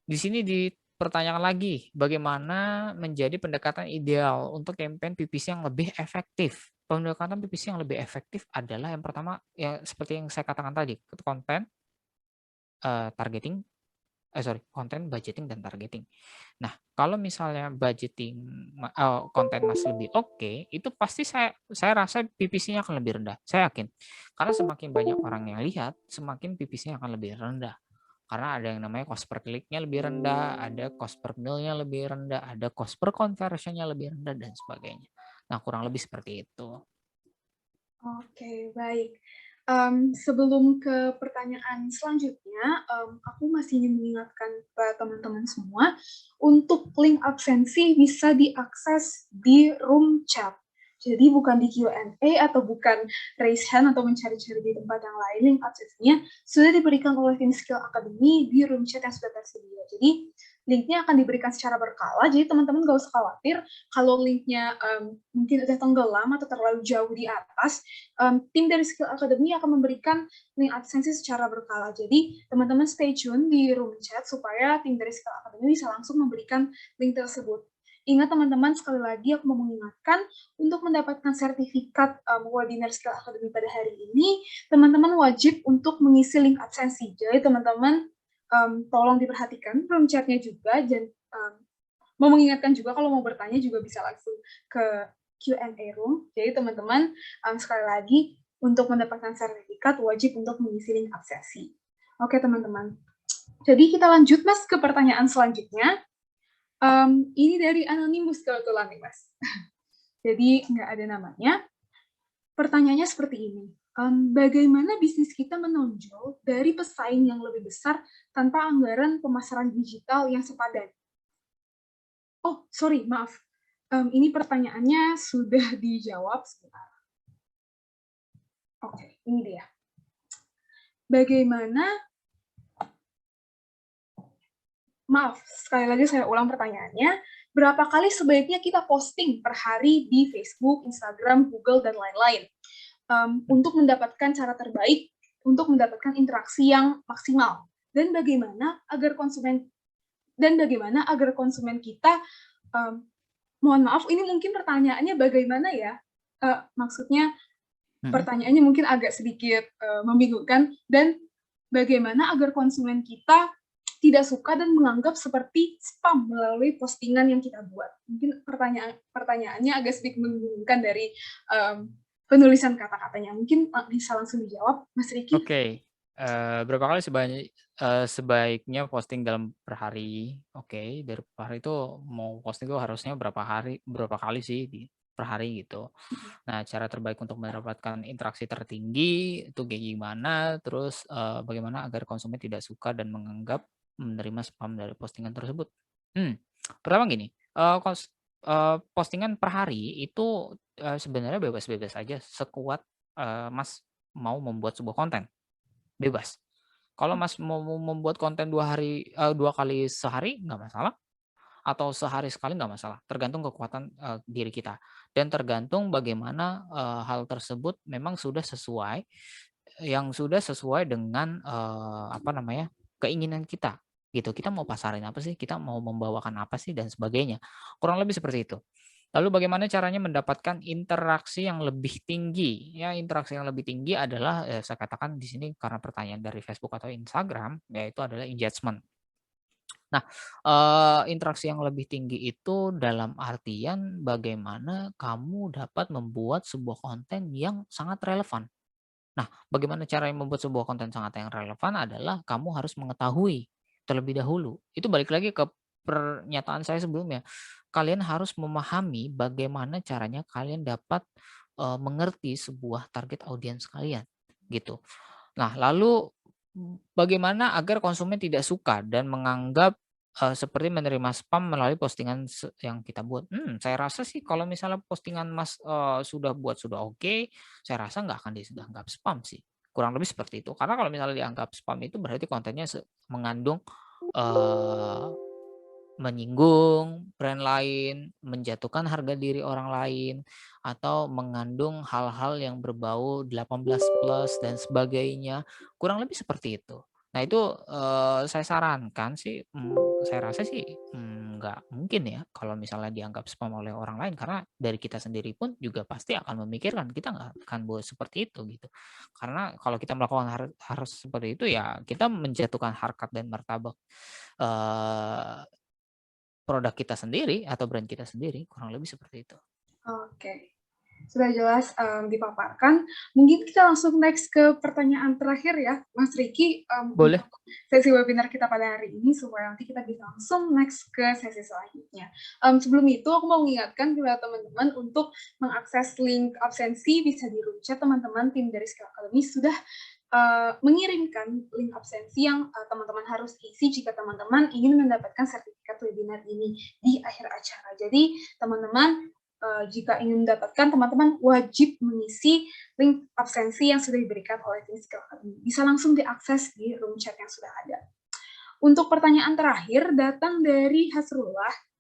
di sini dipertanyakan lagi, bagaimana menjadi pendekatan ideal untuk campaign PPC yang lebih efektif? Pendekatan PPC yang lebih efektif adalah yang pertama, ya seperti yang saya katakan tadi, konten, targeting, konten, budgeting, dan targeting. Nah, kalau misalnya budgeting, konten Mas lebih oke, itu pasti saya rasa PPC-nya akan lebih rendah, saya yakin. Karena semakin banyak orang yang lihat, semakin PPC-nya akan lebih rendah. Karena ada yang namanya cost per kliknya lebih rendah, ada cost per mil-nya lebih rendah, ada cost per conversion-nya lebih rendah, dan sebagainya. Nah, kurang lebih seperti itu. Oke, baik. Sebelum ke pertanyaan selanjutnya, aku masih ingin mengingatkan kepada teman-teman semua, untuk link absensi bisa diakses di room chat. Jadi bukan di Q&A atau bukan raise hand atau mencari-cari di tempat yang lain, link absensinya sudah diberikan oleh tim Skill Academy di room chat yang sudah tersedia. Jadi linknya akan diberikan secara berkala, jadi teman-teman gak usah khawatir kalau linknya mungkin udah tenggelam atau terlalu jauh di atas, tim dari Skill Academy akan memberikan link absensi secara berkala. Jadi teman-teman stay tune di room chat supaya tim dari Skill Academy bisa langsung memberikan link tersebut. Ingat teman-teman, sekali lagi aku mau mengingatkan, untuk mendapatkan sertifikat webinar Skill Academy pada hari ini, teman-teman wajib untuk mengisi link absensi. Jadi teman-teman tolong diperhatikan room chatnya juga, dan mau mengingatkan juga kalau mau bertanya juga bisa langsung ke Q&A room. Jadi teman-teman, sekali lagi, untuk mendapatkan sertifikat wajib untuk mengisi link absensi. Oke teman-teman, jadi kita lanjut Mas ke pertanyaan selanjutnya. Ini dari Anonymous kebetulan nih Mas. Jadi nggak ada namanya. Pertanyaannya seperti ini. Bagaimana bisnis kita menonjol dari pesaing yang lebih besar tanpa anggaran pemasaran digital yang sepadan? Oh, sorry, maaf. Ini pertanyaannya sudah dijawab sebentar. Oke, ini dia. Bagaimana, maaf, sekali lagi saya ulang pertanyaannya, berapa kali sebaiknya kita posting per hari di Facebook, Instagram, Google, dan lain-lain untuk mendapatkan cara terbaik untuk mendapatkan interaksi yang maksimal? Dan bagaimana agar konsumen kita, mohon maaf, ini mungkin pertanyaannya bagaimana ya? Maksudnya pertanyaannya mungkin agak sedikit membingungkan, dan bagaimana agar konsumen kita tidak suka dan menganggap seperti spam melalui postingan yang kita buat. Mungkin pertanyaannya agak sedikit membingungkan dari penulisan kata-katanya. Mungkin bisa langsung dijawab, Mas Riki. Oke. Berapa kali sebaiknya posting dalam per hari? Oke, dari per hari itu mau posting itu harusnya berapa kali sih per hari gitu. Nah, cara terbaik untuk mendapatkan interaksi tertinggi itu kayak gimana? Terus bagaimana agar konsumen tidak suka dan menganggap menerima spam dari postingan tersebut? Pertama gini, postingan per hari itu sebenarnya bebas-bebas aja sekuat Mas mau membuat sebuah konten, bebas. Kalau Mas mau membuat konten 2 kali sehari nggak masalah, atau sehari sekali nggak masalah, tergantung kekuatan diri kita dan tergantung bagaimana hal tersebut memang sudah sesuai dengan keinginan kita gitu. Kita mau pasarin apa sih? Kita mau membawakan apa sih dan sebagainya. Kurang lebih seperti itu. Lalu bagaimana caranya mendapatkan interaksi yang lebih tinggi? Ya, interaksi yang lebih tinggi adalah saya katakan di sini karena pertanyaan dari Facebook atau Instagram, yaitu adalah engagement. Nah, interaksi yang lebih tinggi itu dalam artian bagaimana kamu dapat membuat sebuah konten yang sangat relevan. Nah, bagaimana cara membuat sebuah konten sangat yang relevan adalah kamu harus mengetahui terlebih dahulu. Itu balik lagi ke pernyataan saya sebelumnya. Kalian harus memahami bagaimana caranya kalian dapat mengerti sebuah target audiens kalian, gitu. Nah, lalu bagaimana agar konsumen tidak suka dan menganggap seperti menerima spam melalui postingan yang kita buat? Saya rasa sih kalau misalnya postingan Mas sudah oke, saya rasa nggak akan dianggap spam sih. Kurang lebih seperti itu. Karena kalau misalnya dianggap spam itu berarti kontennya mengandung, eee, menyinggung brand lain, menjatuhkan harga diri orang lain, atau mengandung hal-hal yang berbau 18 plus dan sebagainya, kurang lebih seperti itu. Nah itu, saya sarankan sih, saya rasa sih, nggak mungkin ya kalau misalnya dianggap spam oleh orang lain, karena dari kita sendiri pun juga pasti akan memikirkan, kita nggak akan buat seperti itu gitu. Karena kalau kita melakukan harus seperti itu ya kita menjatuhkan harkat dan martabat, eee produk kita sendiri atau brand kita sendiri, kurang lebih seperti itu. Oke, sudah jelas, dipaparkan. Mungkin kita langsung next ke pertanyaan terakhir ya, Mas Riki, Boleh. untuk sesi webinar kita pada hari ini, supaya nanti kita bisa langsung next ke sesi selanjutnya. Sebelum itu aku mau mengingatkan kepada teman-teman untuk mengakses link absensi bisa di room chat. Teman-teman tim dari Skill Academy sudah mengirimkan link absensi yang teman-teman harus isi jika teman-teman ingin mendapatkan sertifikat webinar ini di akhir acara. Jadi teman-teman jika ingin mendapatkan, teman-teman wajib mengisi link absensi yang sudah diberikan oleh tim Skill Academy. Bisa langsung diakses di room chat yang sudah ada. Untuk pertanyaan terakhir datang dari Hasrullah.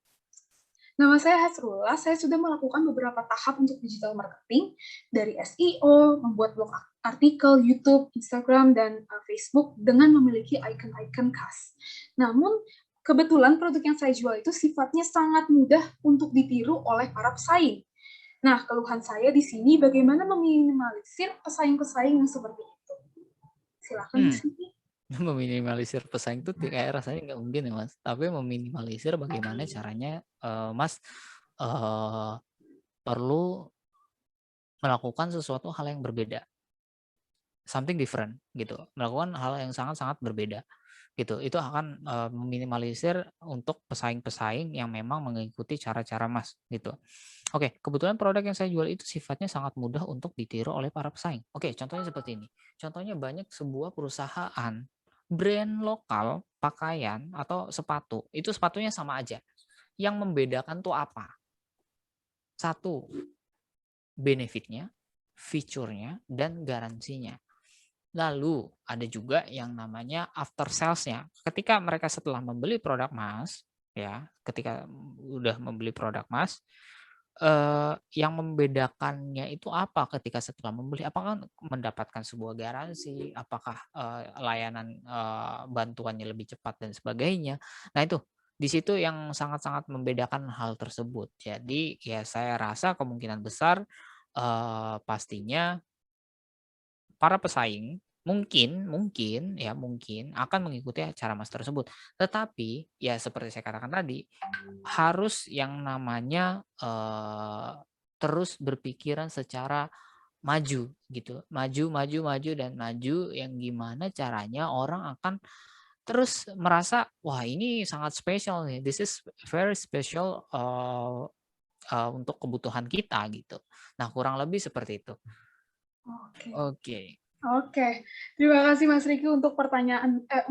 Nama saya Hasrullah, saya sudah melakukan beberapa tahap untuk digital marketing, dari SEO, membuat blog artikel, YouTube, Instagram, dan Facebook dengan memiliki icon-icon khas. Namun, kebetulan produk yang saya jual itu sifatnya sangat mudah untuk ditiru oleh para pesaing. Nah, keluhan saya di sini bagaimana meminimalisir pesaing-pesaing yang seperti itu. Silakan di sini. Meminimalisir pesaing itu kayak rasanya nggak mungkin ya Mas. Tapi meminimalisir bagaimana caranya, Mas, perlu melakukan sesuatu hal yang berbeda, something different gitu, melakukan hal yang sangat-sangat berbeda gitu. Itu akan, meminimalisir untuk pesaing-pesaing yang memang mengikuti cara-cara Mas gitu. Oke, kebetulan produk yang saya jual itu sifatnya sangat mudah untuk ditiru oleh para pesaing. Oke, contohnya seperti ini. Contohnya banyak sebuah perusahaan brand lokal pakaian atau sepatu, itu sepatunya sama aja. Yang membedakan tuh apa? Satu, benefitnya, fiturnya, dan garansinya. Lalu ada juga yang namanya after sales-nya. Ketika mereka setelah membeli produk Mas, ya, ketika udah membeli produk Mas, yang membedakannya itu apa ketika setelah membeli? Apakah mendapatkan sebuah garansi? Apakah, layanan, bantuannya lebih cepat dan sebagainya? Nah itu, di situ yang sangat-sangat membedakan hal tersebut. Jadi ya saya rasa kemungkinan besar, pastinya para pesaing mungkin mungkin ya mungkin akan mengikuti cara Mas tersebut. Tetapi ya seperti saya katakan tadi, harus yang namanya, terus berpikiran secara maju gitu, maju maju maju dan maju yang gimana caranya orang akan terus merasa, "Wah ini sangat spesial nih, this is very special, untuk kebutuhan kita," gitu. Nah kurang lebih seperti itu. Oke. Oke. Oke, terima kasih Mas Riki untuk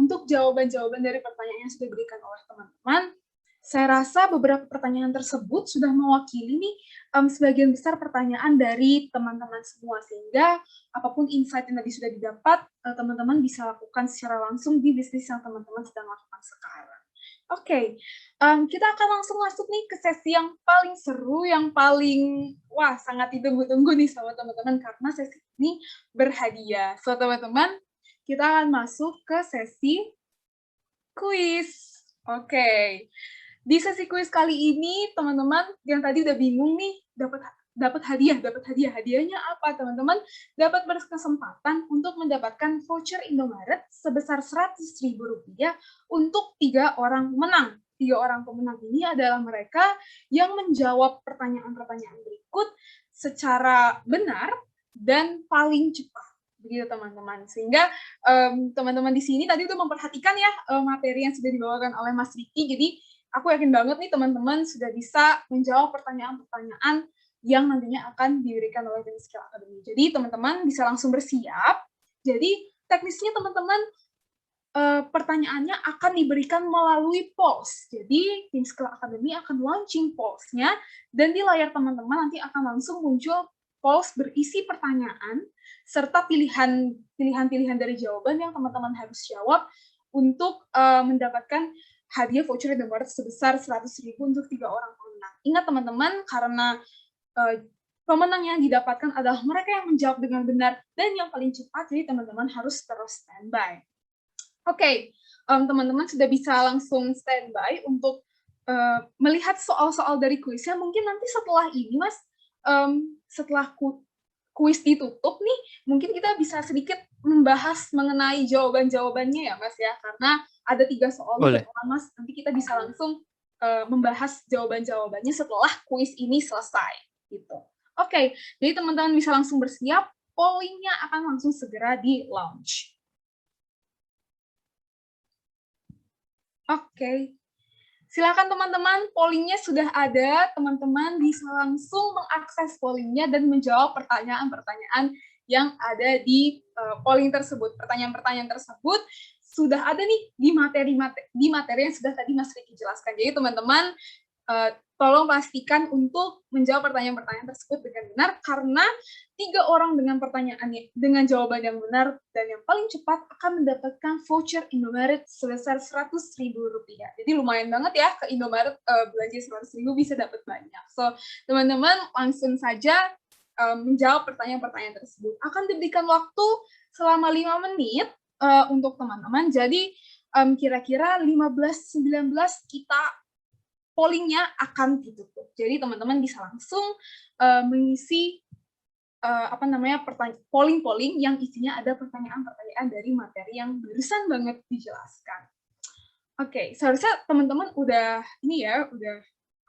untuk jawaban-jawaban dari pertanyaan yang sudah diberikan oleh teman-teman. Saya rasa beberapa pertanyaan tersebut sudah mewakili nih sebagian besar pertanyaan dari teman-teman semua, sehingga apapun insight yang tadi sudah didapat, teman-teman bisa lakukan secara langsung di bisnis yang teman-teman sedang lakukan sekarang. Oke, kita akan langsung masuk nih ke sesi yang paling seru, yang paling sangat ditunggu-tunggu nih sama teman-teman, karena sesi ini berhadiah. So, teman-teman, kita akan masuk ke sesi kuis. Oke. Di sesi kuis kali ini, teman-teman yang tadi udah bingung nih, dapat hadiah. Hadiahnya apa, teman-teman? Dapat berkesempatan untuk mendapatkan voucher Indomaret sebesar Rp100.000 untuk 3 orang pemenang. 3 orang pemenang ini adalah mereka yang menjawab pertanyaan-pertanyaan berikut secara benar dan paling cepat. Begitu teman-teman. Sehingga teman-teman di sini tadi udah memperhatikan ya materi yang sudah dibawakan oleh Mas Riki. Jadi aku yakin banget nih teman-teman sudah bisa menjawab pertanyaan-pertanyaan yang nantinya akan diberikan oleh tim Skill Academy. Jadi teman-teman bisa langsung bersiap. Jadi teknisnya teman-teman pertanyaannya akan diberikan melalui polls. Jadi tim Skill Academy akan launching polls-nya dan di layar teman-teman nanti akan langsung muncul polls berisi pertanyaan serta pilihan-pilihan dari jawaban yang teman-teman harus jawab untuk mendapatkan hadiah voucher Indomaret sebesar 100.000 untuk 3 orang pemenang. Ingat teman-teman, karena pemenang yang didapatkan adalah mereka yang menjawab dengan benar dan yang paling cepat, jadi teman-teman harus terus standby. Oke, teman-teman sudah bisa langsung standby untuk melihat soal-soal dari kuisnya. Mungkin nanti setelah ini, Mas, setelah kuis ditutup nih, mungkin kita bisa sedikit membahas mengenai jawaban-jawabannya ya, Mas ya, karena ada 3 soal nih, Mas. Nanti kita bisa langsung membahas jawaban-jawabannya setelah kuis ini selesai, gitu. Oke, jadi teman-teman bisa langsung bersiap, polling-nya akan langsung segera di-launch. Oke, silakan teman-teman, polling-nya sudah ada, teman-teman bisa langsung mengakses polling-nya dan menjawab pertanyaan-pertanyaan yang ada di polling tersebut. Pertanyaan-pertanyaan tersebut sudah ada nih di materi yang sudah tadi Mas Riki jelaskan. Jadi teman-teman, tolong pastikan untuk menjawab pertanyaan-pertanyaan tersebut dengan benar, karena 3 orang dengan jawaban yang benar dan yang paling cepat akan mendapatkan voucher Indomaret sebesar Rp100.000. Jadi lumayan banget ya ke Indomaret, belanja Rp100.000 bisa dapat banyak. So, teman-teman langsung saja menjawab pertanyaan-pertanyaan tersebut. Akan diberikan waktu selama 5 menit untuk teman-teman. Jadi kira-kira 15-19 kita polling-nya akan ditutup. Jadi teman-teman bisa langsung mengisi polling-polling yang isinya ada pertanyaan-pertanyaan dari materi yang barusan banget dijelaskan. Oke, seharusnya teman-teman udah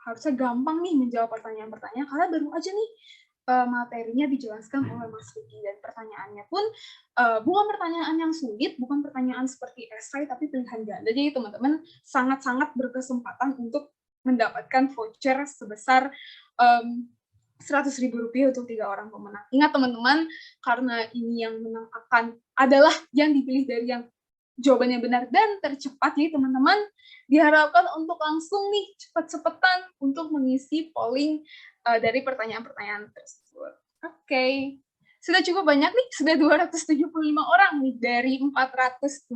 harusnya gampang nih menjawab pertanyaan-pertanyaan karena baru aja nih materinya dijelaskan oleh Mas Riki, dan pertanyaannya pun bukan pertanyaan yang sulit, bukan pertanyaan seperti esai, tapi pilihan ganda. Jadi teman-teman sangat-sangat berkesempatan untuk mendapatkan voucher sebesar Rp100.000 untuk 3 orang pemenang. Ingat teman-teman, karena ini yang menang adalah yang dipilih dari yang jawabannya benar dan tercepat, jadi teman-teman diharapkan untuk langsung nih cepat-cepatan untuk mengisi polling dari pertanyaan-pertanyaan tersebut. Oke. Sudah cukup banyak nih, sudah 275 orang nih dari 426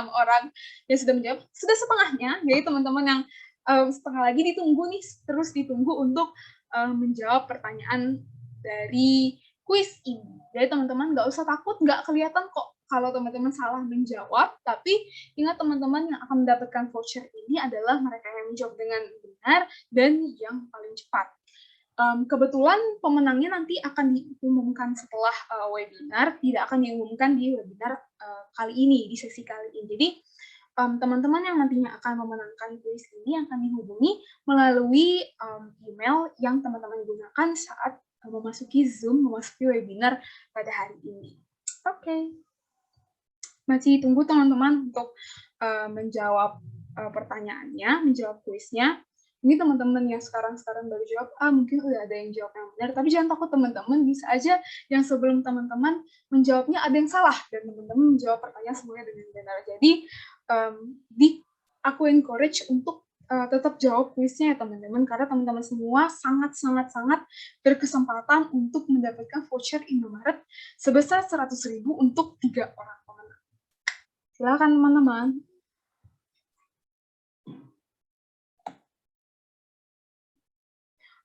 orang yang sudah menjawab. Sudah setengahnya, jadi teman-teman yang setengah lagi ditunggu nih, terus ditunggu untuk menjawab pertanyaan dari kuis ini. Jadi teman-teman nggak usah takut, nggak kelihatan kok kalau teman-teman salah menjawab, tapi ingat teman-teman yang akan mendapatkan voucher ini adalah mereka yang menjawab dengan benar dan yang paling cepat. Kebetulan pemenangnya nanti akan diumumkan setelah webinar, tidak akan diumumkan di webinar kali ini, di sesi kali ini. Jadi teman-teman yang nantinya akan memenangkan kuis ini akan dihubungi melalui email yang teman-teman gunakan saat memasuki Zoom, memasuki webinar pada hari ini. Oke. Masih tunggu teman-teman untuk menjawab pertanyaannya, menjawab kuisnya. Ini teman-teman yang sekarang baru jawab, mungkin udah ada yang jawab yang benar, tapi jangan takut teman-teman, bisa aja yang sebelum teman-teman menjawabnya ada yang salah, dan teman-teman menjawab pertanyaan semuanya dengan benar. Jadi, aku encourage untuk tetap jawab kuisnya ya teman-teman, karena teman-teman semua sangat berkesempatan untuk mendapatkan voucher Indomaret sebesar 100.000 untuk 3 orang pemenang. Silakan teman-teman.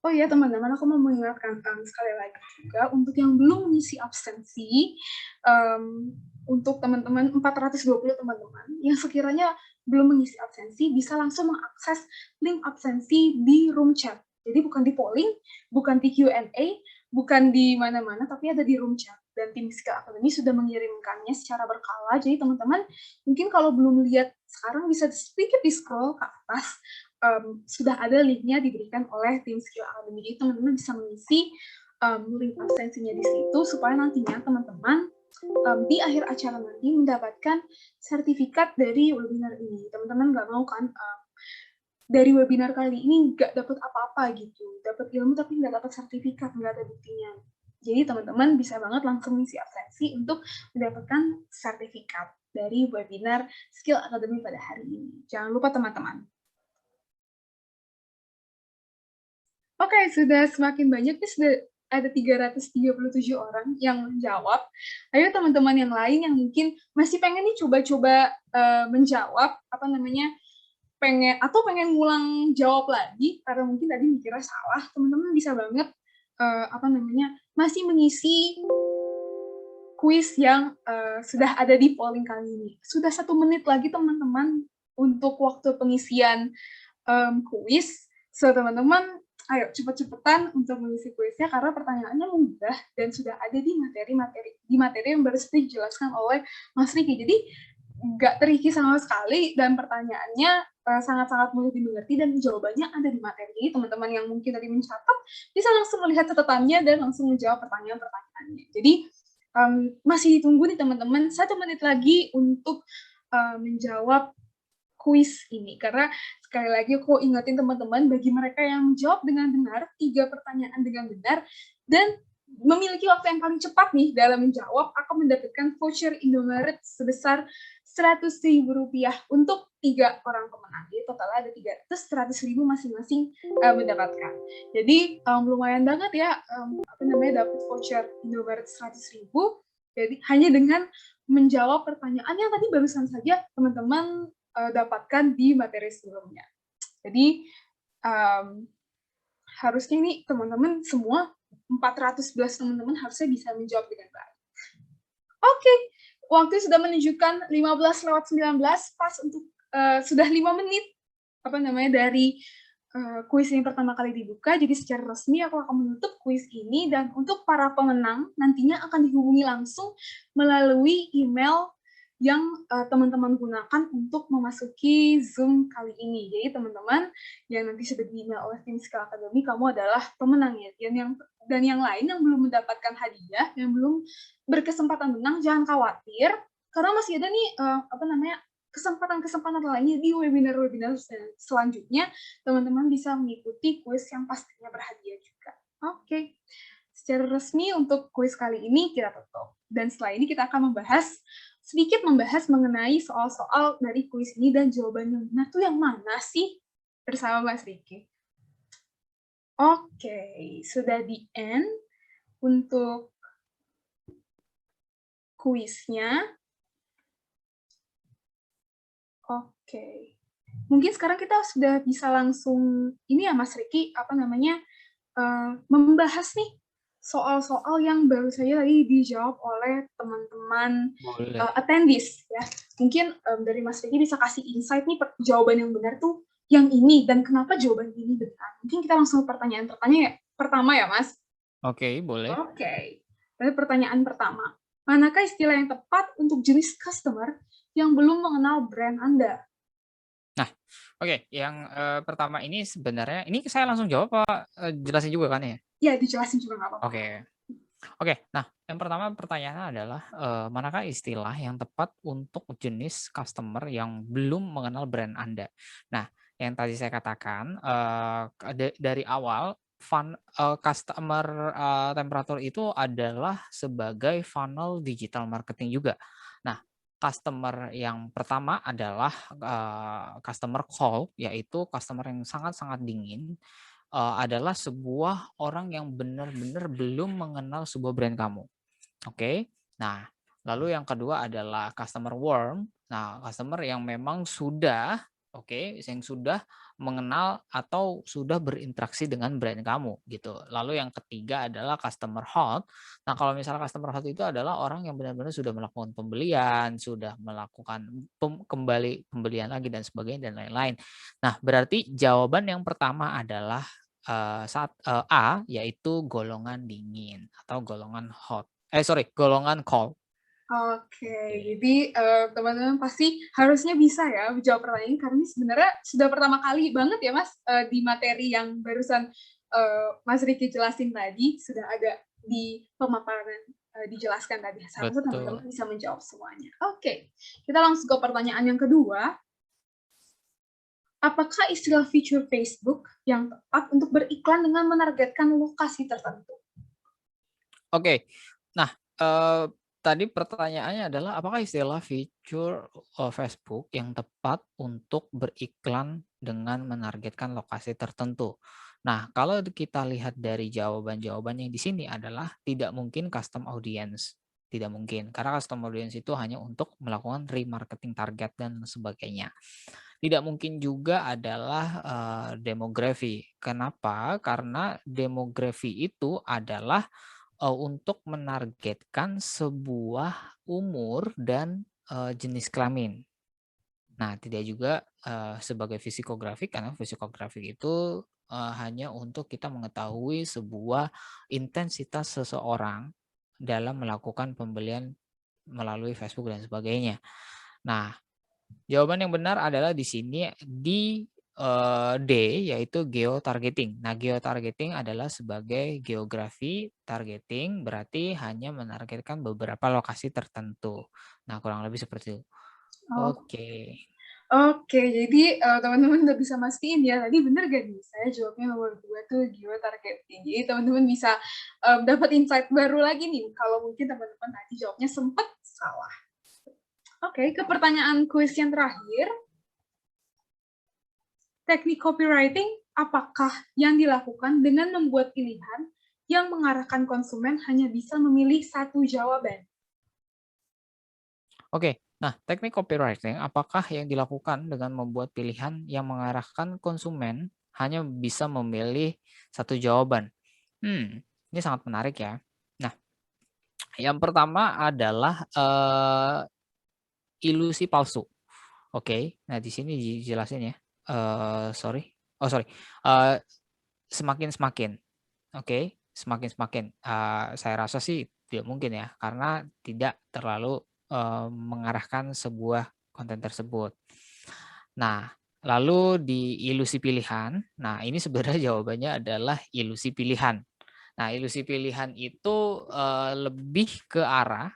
Oh iya teman-teman, aku mau mengingatkan sekali lagi juga untuk yang belum mengisi absensi, untuk teman-teman 420 teman-teman yang sekiranya belum mengisi absensi bisa langsung mengakses link absensi di room chat. Jadi bukan di polling, bukan di Q&A, bukan di mana-mana, tapi ada di room chat. Dan tim Skill Academy sudah mengirimkannya secara berkala. Jadi teman-teman mungkin kalau belum lihat sekarang bisa sedikit di scroll ke atas. Sudah ada linknya diberikan oleh tim Skill Academy. Jadi teman-teman bisa mengisi link absensinya di situ supaya nantinya teman-teman di akhir acara nanti mendapatkan sertifikat dari webinar ini. Teman-teman nggak mau kan dari webinar kali ini nggak dapat apa-apa gitu, dapat ilmu tapi nggak dapat sertifikat, nggak ada buktinya. Jadi teman-teman bisa banget langsung ngisi absensi untuk mendapatkan sertifikat dari webinar Skill Academy pada hari ini. Jangan lupa teman-teman. Oke, sudah semakin banyak nih, sudah ada 337 orang yang menjawab. Ayo teman-teman yang lain yang mungkin masih pengen nih coba-coba, menjawab, apa namanya, pengen ngulang jawab lagi karena mungkin tadi mikirnya salah, teman-teman bisa banget, apa namanya, masih mengisi kuis yang, sudah ada di polling kali ini. Sudah 1 menit lagi teman-teman untuk waktu pengisian, kuis. So, teman-teman ayo cepet-cepetan untuk mengisi kuisnya karena pertanyaannya mudah dan sudah ada di materi yang baru saja dijelaskan oleh Mas Riki. Jadi, nggak tricky sama sekali dan pertanyaannya, sangat-sangat mudah dimengerti dan jawabannya ada di materi ini. Teman-teman yang mungkin tadi mencatat, bisa langsung melihat catatannya dan langsung menjawab pertanyaan-pertanyaannya. Jadi, masih ditunggu nih teman-teman 1 menit lagi untuk, menjawab kuis ini. Karena sekali lagi aku ingetin teman-teman, bagi mereka yang menjawab dengan benar, 3 pertanyaan dengan benar, dan memiliki waktu yang paling cepat nih dalam menjawab, akan mendapatkan voucher Indomaret sebesar Rp100.000 untuk 3 orang pemenang. Jadi totalnya ada 100.000 masing-masing mendapatkan. Jadi lumayan banget ya, dapat voucher Indomaret 100.000. Jadi hanya dengan menjawab pertanyaan yang tadi barusan saja teman-teman dapatkan di materi sebelumnya. Jadi harusnya ini teman-teman semua 411 teman-teman harusnya bisa menjawab dengan baik. Oke, waktu sudah menunjukkan 15:19 pas untuk sudah 5 menit dari kuis ini pertama kali dibuka. Jadi secara resmi aku akan menutup kuis ini dan untuk para pemenang nantinya akan dihubungi langsung melalui email yang teman-teman gunakan untuk memasuki Zoom kali ini. Jadi teman-teman yang nanti sudah di-email oleh tim Skill Academy, kamu adalah pemenangnya. Dan yang lain yang belum mendapatkan hadiah, yang belum berkesempatan menang, jangan khawatir, karena masih ada nih kesempatan-kesempatan lainnya di webinar-webinar selanjutnya. Teman-teman bisa mengikuti kuis yang pastinya berhadiah juga. Oke. Secara resmi untuk kuis kali ini kita tutup. Dan setelah ini kita akan sedikit membahas mengenai soal-soal dari kuis ini dan jawaban yang benar tuh yang mana sih bersama Mas Riki. Oke, sudah di end untuk kuisnya. Oke. Mungkin sekarang kita sudah bisa langsung ini ya Mas Riki, membahas nih soal-soal yang baru saja tadi dijawab oleh teman-teman attendees ya. Mungkin dari Mas Riki bisa kasih insight nih jawaban yang benar tuh yang ini dan kenapa jawaban ini benar. Mungkin kita langsung pertanyaan pertama ya Mas. Oke, boleh. Oke. Lalu pertanyaan pertama. Manakah istilah yang tepat untuk jenis customer yang belum mengenal brand Anda? Nah, oke, yang pertama ini sebenarnya ini saya langsung jawab apa jelasin juga kan ya? Ya, dijelasin juga nggak apa-apa. Oke. Nah, yang pertama pertanyaannya adalah, manakah istilah yang tepat untuk jenis customer yang belum mengenal brand Anda? Nah, yang tadi saya katakan, dari awal customer, temperatur itu adalah sebagai funnel digital marketing juga. Nah, customer yang pertama adalah, customer cold, yaitu customer yang sangat-sangat dingin, adalah sebuah orang yang benar-benar belum mengenal sebuah brand kamu, oke? Nah, lalu yang kedua adalah customer warm. Nah, customer yang memang sudah yang sudah mengenal atau sudah berinteraksi dengan brand kamu, gitu. Lalu yang ketiga adalah customer hot. Nah, kalau misalnya customer hot itu adalah orang yang benar-benar sudah melakukan pembelian, sudah melakukan kembali pembelian lagi dan sebagainya dan lain-lain. Nah, berarti jawaban yang pertama adalah A, yaitu golongan dingin atau golongan golongan cold. Oke, jadi teman-teman pasti harusnya bisa ya menjawab pertanyaan ini karena ini sebenarnya sudah pertama kali banget ya Mas di materi yang barusan Mas Riki jelasin tadi sudah ada di pemaparan dijelaskan tadi. Seharusnya teman-teman bisa menjawab semuanya. Oke, kita langsung ke pertanyaan yang kedua. Apakah istilah fitur Facebook yang tepat untuk beriklan dengan menargetkan lokasi tertentu? Oke. Nah, tadi pertanyaannya adalah apakah istilah fitur Facebook yang tepat untuk beriklan dengan menargetkan lokasi tertentu? Nah, kalau kita lihat dari jawaban-jawaban yang di sini adalah tidak mungkin custom audience. Tidak mungkin, karena custom audience itu hanya untuk melakukan remarketing target dan sebagainya. Tidak mungkin juga adalah demografi. Kenapa? Karena demografi itu adalah untuk menargetkan sebuah umur dan jenis kelamin. Nah, tidak juga sebagai psikografik, karena psikografik itu hanya untuk kita mengetahui sebuah intensitas seseorang dalam melakukan pembelian melalui Facebook dan sebagainya. Nah, jawaban yang benar adalah di sini di D, yaitu geotargeting. Nah, geotargeting adalah sebagai geografi targeting, berarti hanya menargetkan beberapa lokasi tertentu. Nah, kurang lebih seperti itu. Oh, Oke. oke, jadi teman-teman udah bisa mastiin ya, tadi bener gak nih? Saya jawabnya nomor 2 tuh geotargeting. Jadi teman-teman bisa dapat insight baru lagi nih, kalau mungkin teman-teman tadi jawabnya sempat salah. Oke, ke pertanyaan kuis yang terakhir. Teknik copywriting apakah yang dilakukan dengan membuat pilihan yang mengarahkan konsumen hanya bisa memilih satu jawaban? Oke, nah teknik copywriting apakah yang dilakukan dengan membuat pilihan yang mengarahkan konsumen hanya bisa memilih satu jawaban? Ini sangat menarik ya. Nah, yang pertama adalah ilusi palsu. Oke, nah di sini dijelasin ya. Sorry, oh sorry, Eee, semakin-semakin. Oke, semakin-semakin. Saya rasa sih tidak mungkin ya, karena tidak terlalu mengarahkan sebuah konten tersebut. Nah, lalu di ilusi pilihan, nah ini sebenarnya jawabannya adalah ilusi pilihan. Nah, ilusi pilihan itu lebih ke arah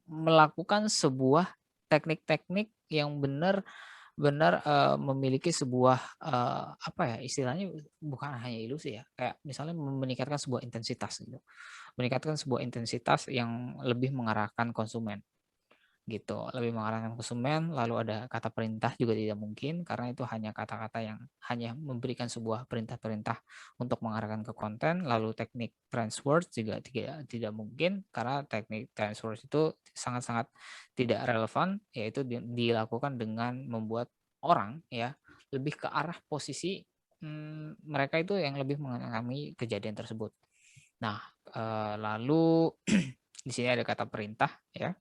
melakukan sebuah teknik-teknik yang benar memiliki sebuah apa ya istilahnya, bukan hanya ilusi ya, kayak misalnya meningkatkan sebuah intensitas gitu. Meningkatkan sebuah intensitas yang lebih mengarahkan konsumen. Gitu, lebih mengarahkan konsumen, lalu ada kata perintah juga tidak mungkin, karena itu hanya kata-kata yang hanya memberikan sebuah perintah-perintah untuk mengarahkan ke konten, lalu teknik transwords juga tidak mungkin, karena teknik transwords itu sangat-sangat tidak relevan, yaitu dilakukan dengan membuat orang ya, lebih ke arah posisi, mereka itu yang lebih mengalami kejadian tersebut. Nah, lalu di sini ada kata perintah ya.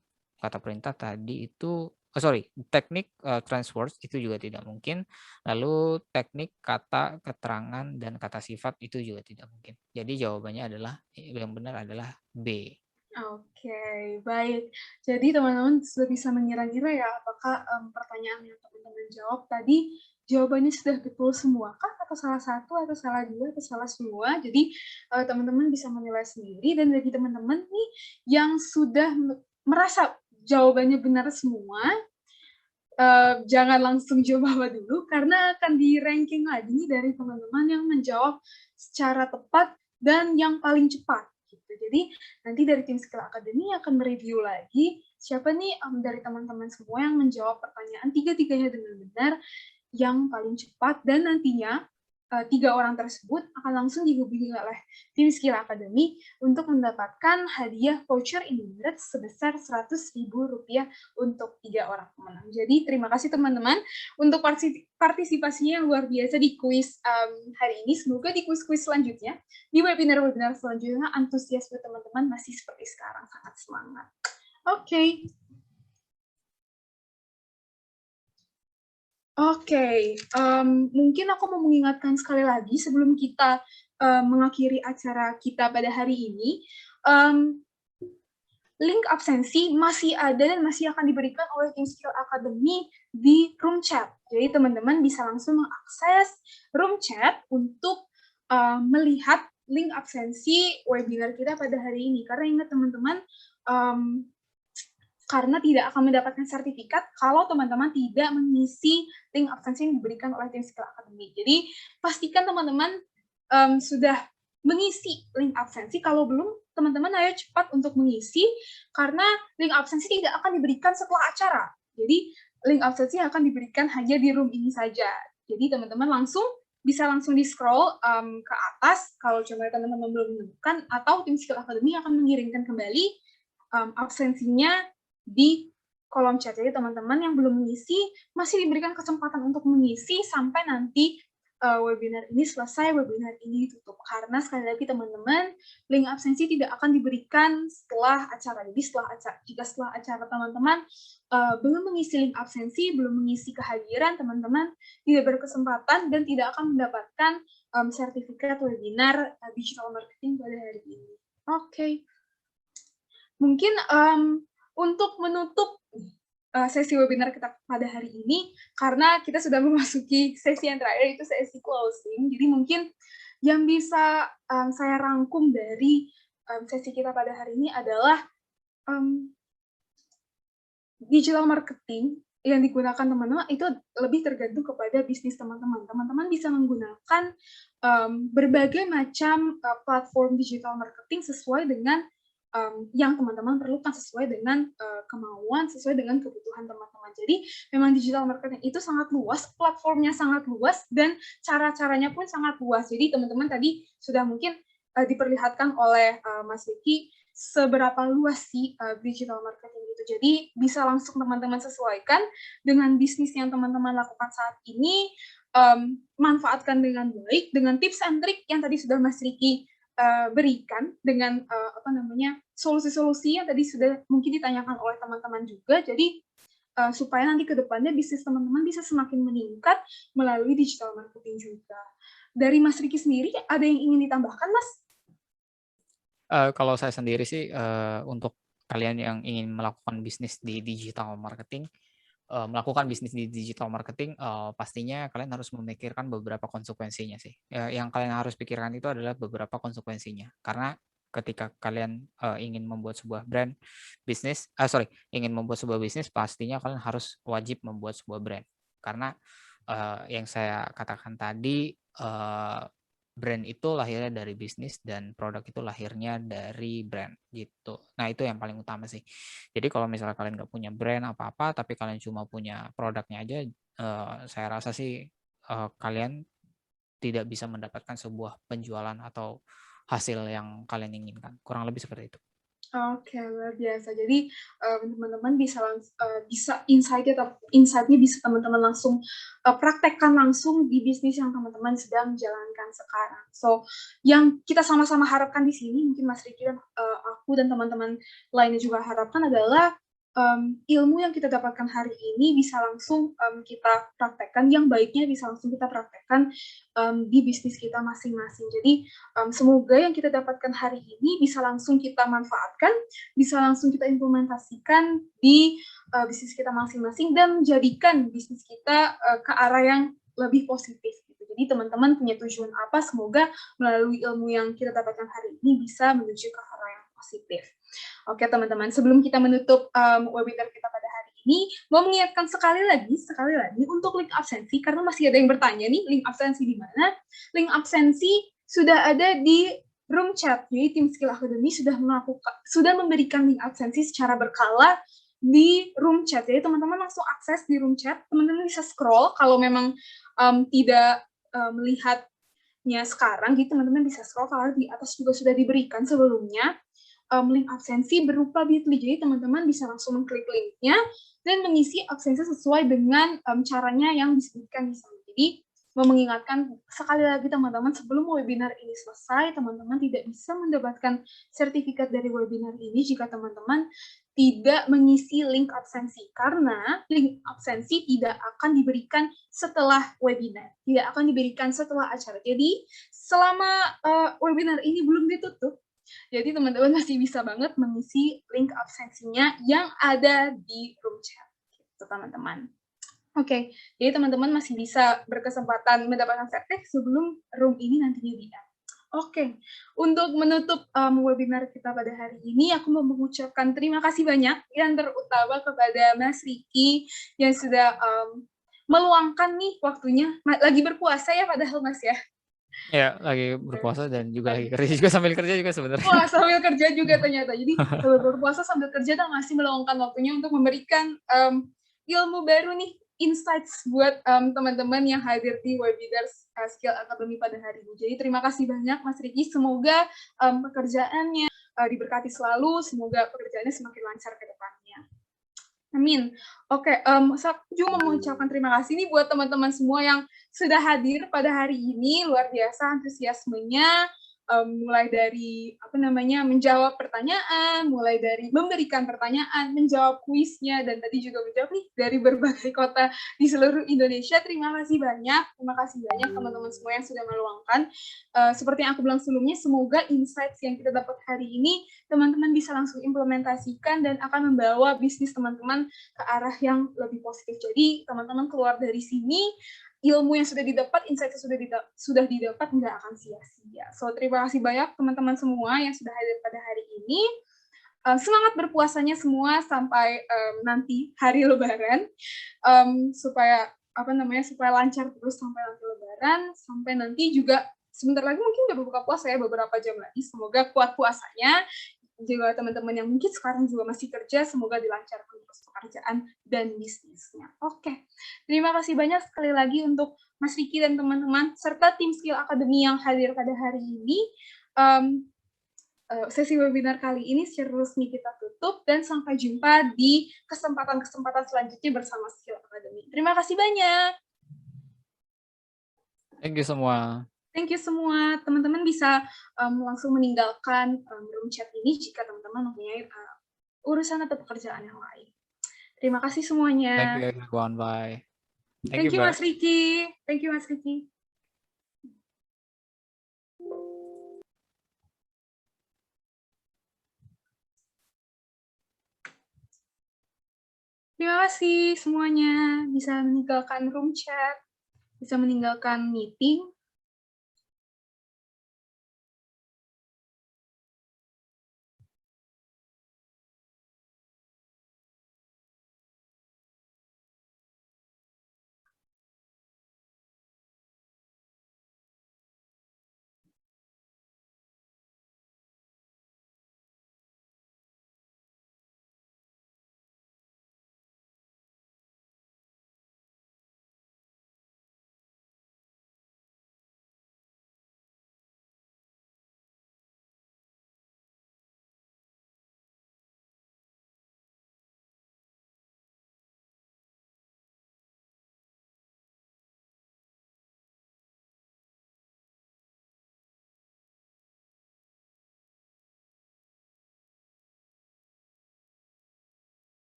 Kata perintah tadi itu sorry, teknik, transwords itu juga tidak mungkin. Lalu teknik kata keterangan dan kata sifat itu juga tidak mungkin. Jadi jawabannya adalah yang benar adalah B. Oke, baik. Jadi teman-teman sudah bisa mengira-ngira ya apakah pertanyaan yang teman-teman jawab tadi jawabannya sudah betul semua kah? Atau salah satu, atau salah dua, atau salah semua? Jadi teman-teman bisa menilai sendiri, dan bagi teman-teman nih yang sudah merasa jawabannya benar semua, jangan langsung jawab dulu, karena akan di-ranking lagi nih dari teman-teman yang menjawab secara tepat dan yang paling cepat. Gitu. Jadi nanti dari tim Skill Academy akan mereview lagi siapa nih dari teman-teman semua yang menjawab pertanyaan tiga-tiganya dengan benar, yang paling cepat, dan nantinya 3 orang tersebut akan langsung dihubungi oleh tim Skill Academy untuk mendapatkan hadiah voucher Indomaret sebesar Rp100.000 untuk 3 orang pemenang. Jadi terima kasih teman-teman untuk partisipasinya yang luar biasa di kuis hari ini. Semoga di kuis-kuis selanjutnya, di webinar-webinar selanjutnya, antusiasme teman-teman masih seperti sekarang, sangat semangat. Oke. Oke, mungkin aku mau mengingatkan sekali lagi sebelum kita mengakhiri acara kita pada hari ini, link absensi masih ada dan masih akan diberikan oleh tim Skill Academy di room chat. Jadi teman-teman bisa langsung mengakses room chat untuk melihat link absensi webinar kita pada hari ini. Karena ingat teman-teman, karena tidak akan mendapatkan sertifikat kalau teman-teman tidak mengisi link absensi yang diberikan oleh tim Skill Academy. Jadi pastikan teman-teman sudah mengisi link absensi. Kalau belum, teman-teman ayo cepat untuk mengisi, karena link absensi tidak akan diberikan setelah acara. Jadi link absensi akan diberikan hanya di room ini saja. Jadi teman-teman langsung bisa langsung di-scroll ke atas kalau contohnya teman-teman belum menemukan, atau tim Skill Academy akan mengirimkan kembali absensinya di kolom chat. Jadi teman-teman yang belum mengisi masih diberikan kesempatan untuk mengisi sampai nanti webinar ini selesai, webinar ini ditutup. Karena sekali lagi teman-teman, link absensi tidak akan diberikan setelah acara. Jadi jika setelah acara teman-teman belum mengisi link absensi, belum mengisi kehadiran, teman-teman tidak berkesempatan dan tidak akan mendapatkan sertifikat webinar digital marketing pada hari ini. Oke. Mungkin untuk menutup sesi webinar kita pada hari ini, karena kita sudah memasuki sesi yang terakhir, itu sesi closing. Jadi mungkin yang bisa saya rangkum dari sesi kita pada hari ini adalah digital marketing yang digunakan teman-teman itu lebih tergantung kepada bisnis teman-teman. Teman-teman bisa menggunakan berbagai macam platform digital marketing sesuai dengan yang teman-teman perlukan, sesuai dengan kemauan, sesuai dengan kebutuhan teman-teman. Jadi memang digital marketing itu sangat luas, platformnya sangat luas, dan cara-caranya pun sangat luas. Jadi teman-teman tadi sudah mungkin diperlihatkan oleh Mas Vicky seberapa luas sih digital marketing itu. Jadi bisa langsung teman-teman sesuaikan dengan bisnis yang teman-teman lakukan saat ini, manfaatkan dengan baik, dengan tips and trick yang tadi sudah Mas Vicky berikan, dengan solusi-solusi yang tadi sudah mungkin ditanyakan oleh teman-teman juga. Jadi supaya nanti ke depannya bisnis teman-teman bisa semakin meningkat melalui digital marketing juga. Dari Mas Riki sendiri, ada yang ingin ditambahkan, Mas? Kalau saya sendiri sih, untuk kalian yang ingin melakukan bisnis di digital marketing, pastinya kalian harus memikirkan beberapa konsekuensinya sih. Yang kalian harus pikirkan itu adalah beberapa konsekuensinya. Karena ketika kalian ingin membuat sebuah bisnis, pastinya kalian harus wajib membuat sebuah brand. Karena yang saya katakan tadi, brand itu lahirnya dari bisnis dan produk itu lahirnya dari brand gitu. Nah itu yang paling utama sih. Jadi kalau misalnya kalian nggak punya brand apa-apa, tapi kalian cuma punya produknya aja, saya rasa sih kalian tidak bisa mendapatkan sebuah penjualan atau hasil yang kalian inginkan. Kurang lebih seperti itu. Oke, luar biasa. Jadi teman-teman bisa insight-nya bisa teman-teman langsung praktekkan langsung di bisnis yang teman-teman sedang jalankan sekarang. So, yang kita sama-sama harapkan di sini, mungkin Mas Riki dan aku dan teman-teman lainnya juga harapkan adalah ilmu yang kita dapatkan hari ini bisa langsung kita praktekkan, yang baiknya bisa langsung kita praktekkan di bisnis kita masing-masing. Jadi semoga yang kita dapatkan hari ini bisa langsung kita manfaatkan, bisa langsung kita implementasikan di bisnis kita masing-masing dan menjadikan bisnis kita ke arah yang lebih positif. Jadi teman-teman punya tujuan apa, semoga melalui ilmu yang kita dapatkan hari ini bisa menuju ke arah yang positif. Oke teman-teman, sebelum kita menutup webinar kita pada hari ini, mau mengingatkan sekali lagi untuk link absensi, karena masih ada yang bertanya nih, link absensi di mana? Link absensi sudah ada di room chat. Jadi tim Skill Academy sudah memberikan link absensi secara berkala di room chat. Jadi teman-teman langsung akses di room chat, teman-teman bisa scroll kalau memang tidak melihatnya sekarang, gitu teman-teman bisa scroll, kalau di atas juga sudah diberikan sebelumnya link absensi berupa Bitly. Jadi teman-teman bisa langsung mengklik linknya dan mengisi absensi sesuai dengan caranya yang disebutkan di sana. Jadi mau mengingatkan sekali lagi teman-teman, sebelum webinar ini selesai, teman-teman tidak bisa mendapatkan sertifikat dari webinar ini jika teman-teman tidak mengisi link absensi, karena link absensi tidak akan diberikan setelah webinar, tidak akan diberikan setelah acara. Jadi selama webinar ini belum ditutup, jadi teman-teman masih bisa banget mengisi link absensinya yang ada di room chat, gitu teman-teman. Oke, jadi teman-teman masih bisa berkesempatan mendapatkan sertif sebelum room ini nantinya di-end. Oke, untuk menutup webinar kita pada hari ini, aku mau mengucapkan terima kasih banyak yang terutama kepada Mas Riki yang sudah meluangkan nih waktunya. Lagi berpuasa ya padahal Mas ya? Ya, lagi berpuasa dan juga lagi kerja juga, sambil kerja juga sebenarnya. Wah, sambil kerja juga ternyata. Jadi sambil berpuasa sambil kerja dan masih meluangkan waktunya untuk memberikan ilmu baru nih, insights buat teman-teman yang hadir di webinar Skill Academy pada hari ini. Jadi terima kasih banyak Mas Riki. Semoga pekerjaannya diberkati selalu. Semoga pekerjaannya semakin lancar ke depannya. Amin. Oke, saya juga mau mengucapkan terima kasih nih buat teman-teman semua yang sudah hadir pada hari ini. Luar biasa antusiasmenya. Mulai dari menjawab pertanyaan, mulai dari memberikan pertanyaan, menjawab kuisnya, dan tadi juga menjawab nih dari berbagai kota di seluruh Indonesia. Terima kasih banyak teman-teman semua yang sudah meluangkan. Seperti yang aku bilang sebelumnya, semoga insights yang kita dapat hari ini teman-teman bisa langsung implementasikan dan akan membawa bisnis teman-teman ke arah yang lebih positif. Jadi teman-teman keluar dari sini, ilmu yang sudah didapat, insight yang sudah didapat nggak akan sia-sia. So, terima kasih banyak teman-teman semua yang sudah hadir pada hari ini. Semangat berpuasanya semua sampai nanti hari Lebaran, supaya lancar terus sampai nanti Lebaran, sampai nanti juga sebentar lagi mungkin udah berbuka puasa ya, beberapa jam lagi. Semoga kuat puasanya. Juga teman-teman yang mungkin sekarang juga masih kerja, semoga dilancarkan terus pekerjaan dan bisnisnya. Oke, terima kasih banyak sekali lagi untuk Mas Riki dan teman-teman, serta tim Skill Academy yang hadir pada hari ini. Sesi webinar kali ini secara resmi kita tutup, dan sampai jumpa di kesempatan-kesempatan selanjutnya bersama Skill Academy. Terima kasih banyak. Thank you semua. Thank you semua. Teman-teman bisa langsung meninggalkan room chat ini jika teman-teman mempunyai urusan atau pekerjaan yang lain. Terima kasih semuanya. Thank you everyone. Bye. Thank you Mas Riki. Thank you Mas Riki. Terima kasih semuanya. Bisa meninggalkan room chat, bisa meninggalkan meeting.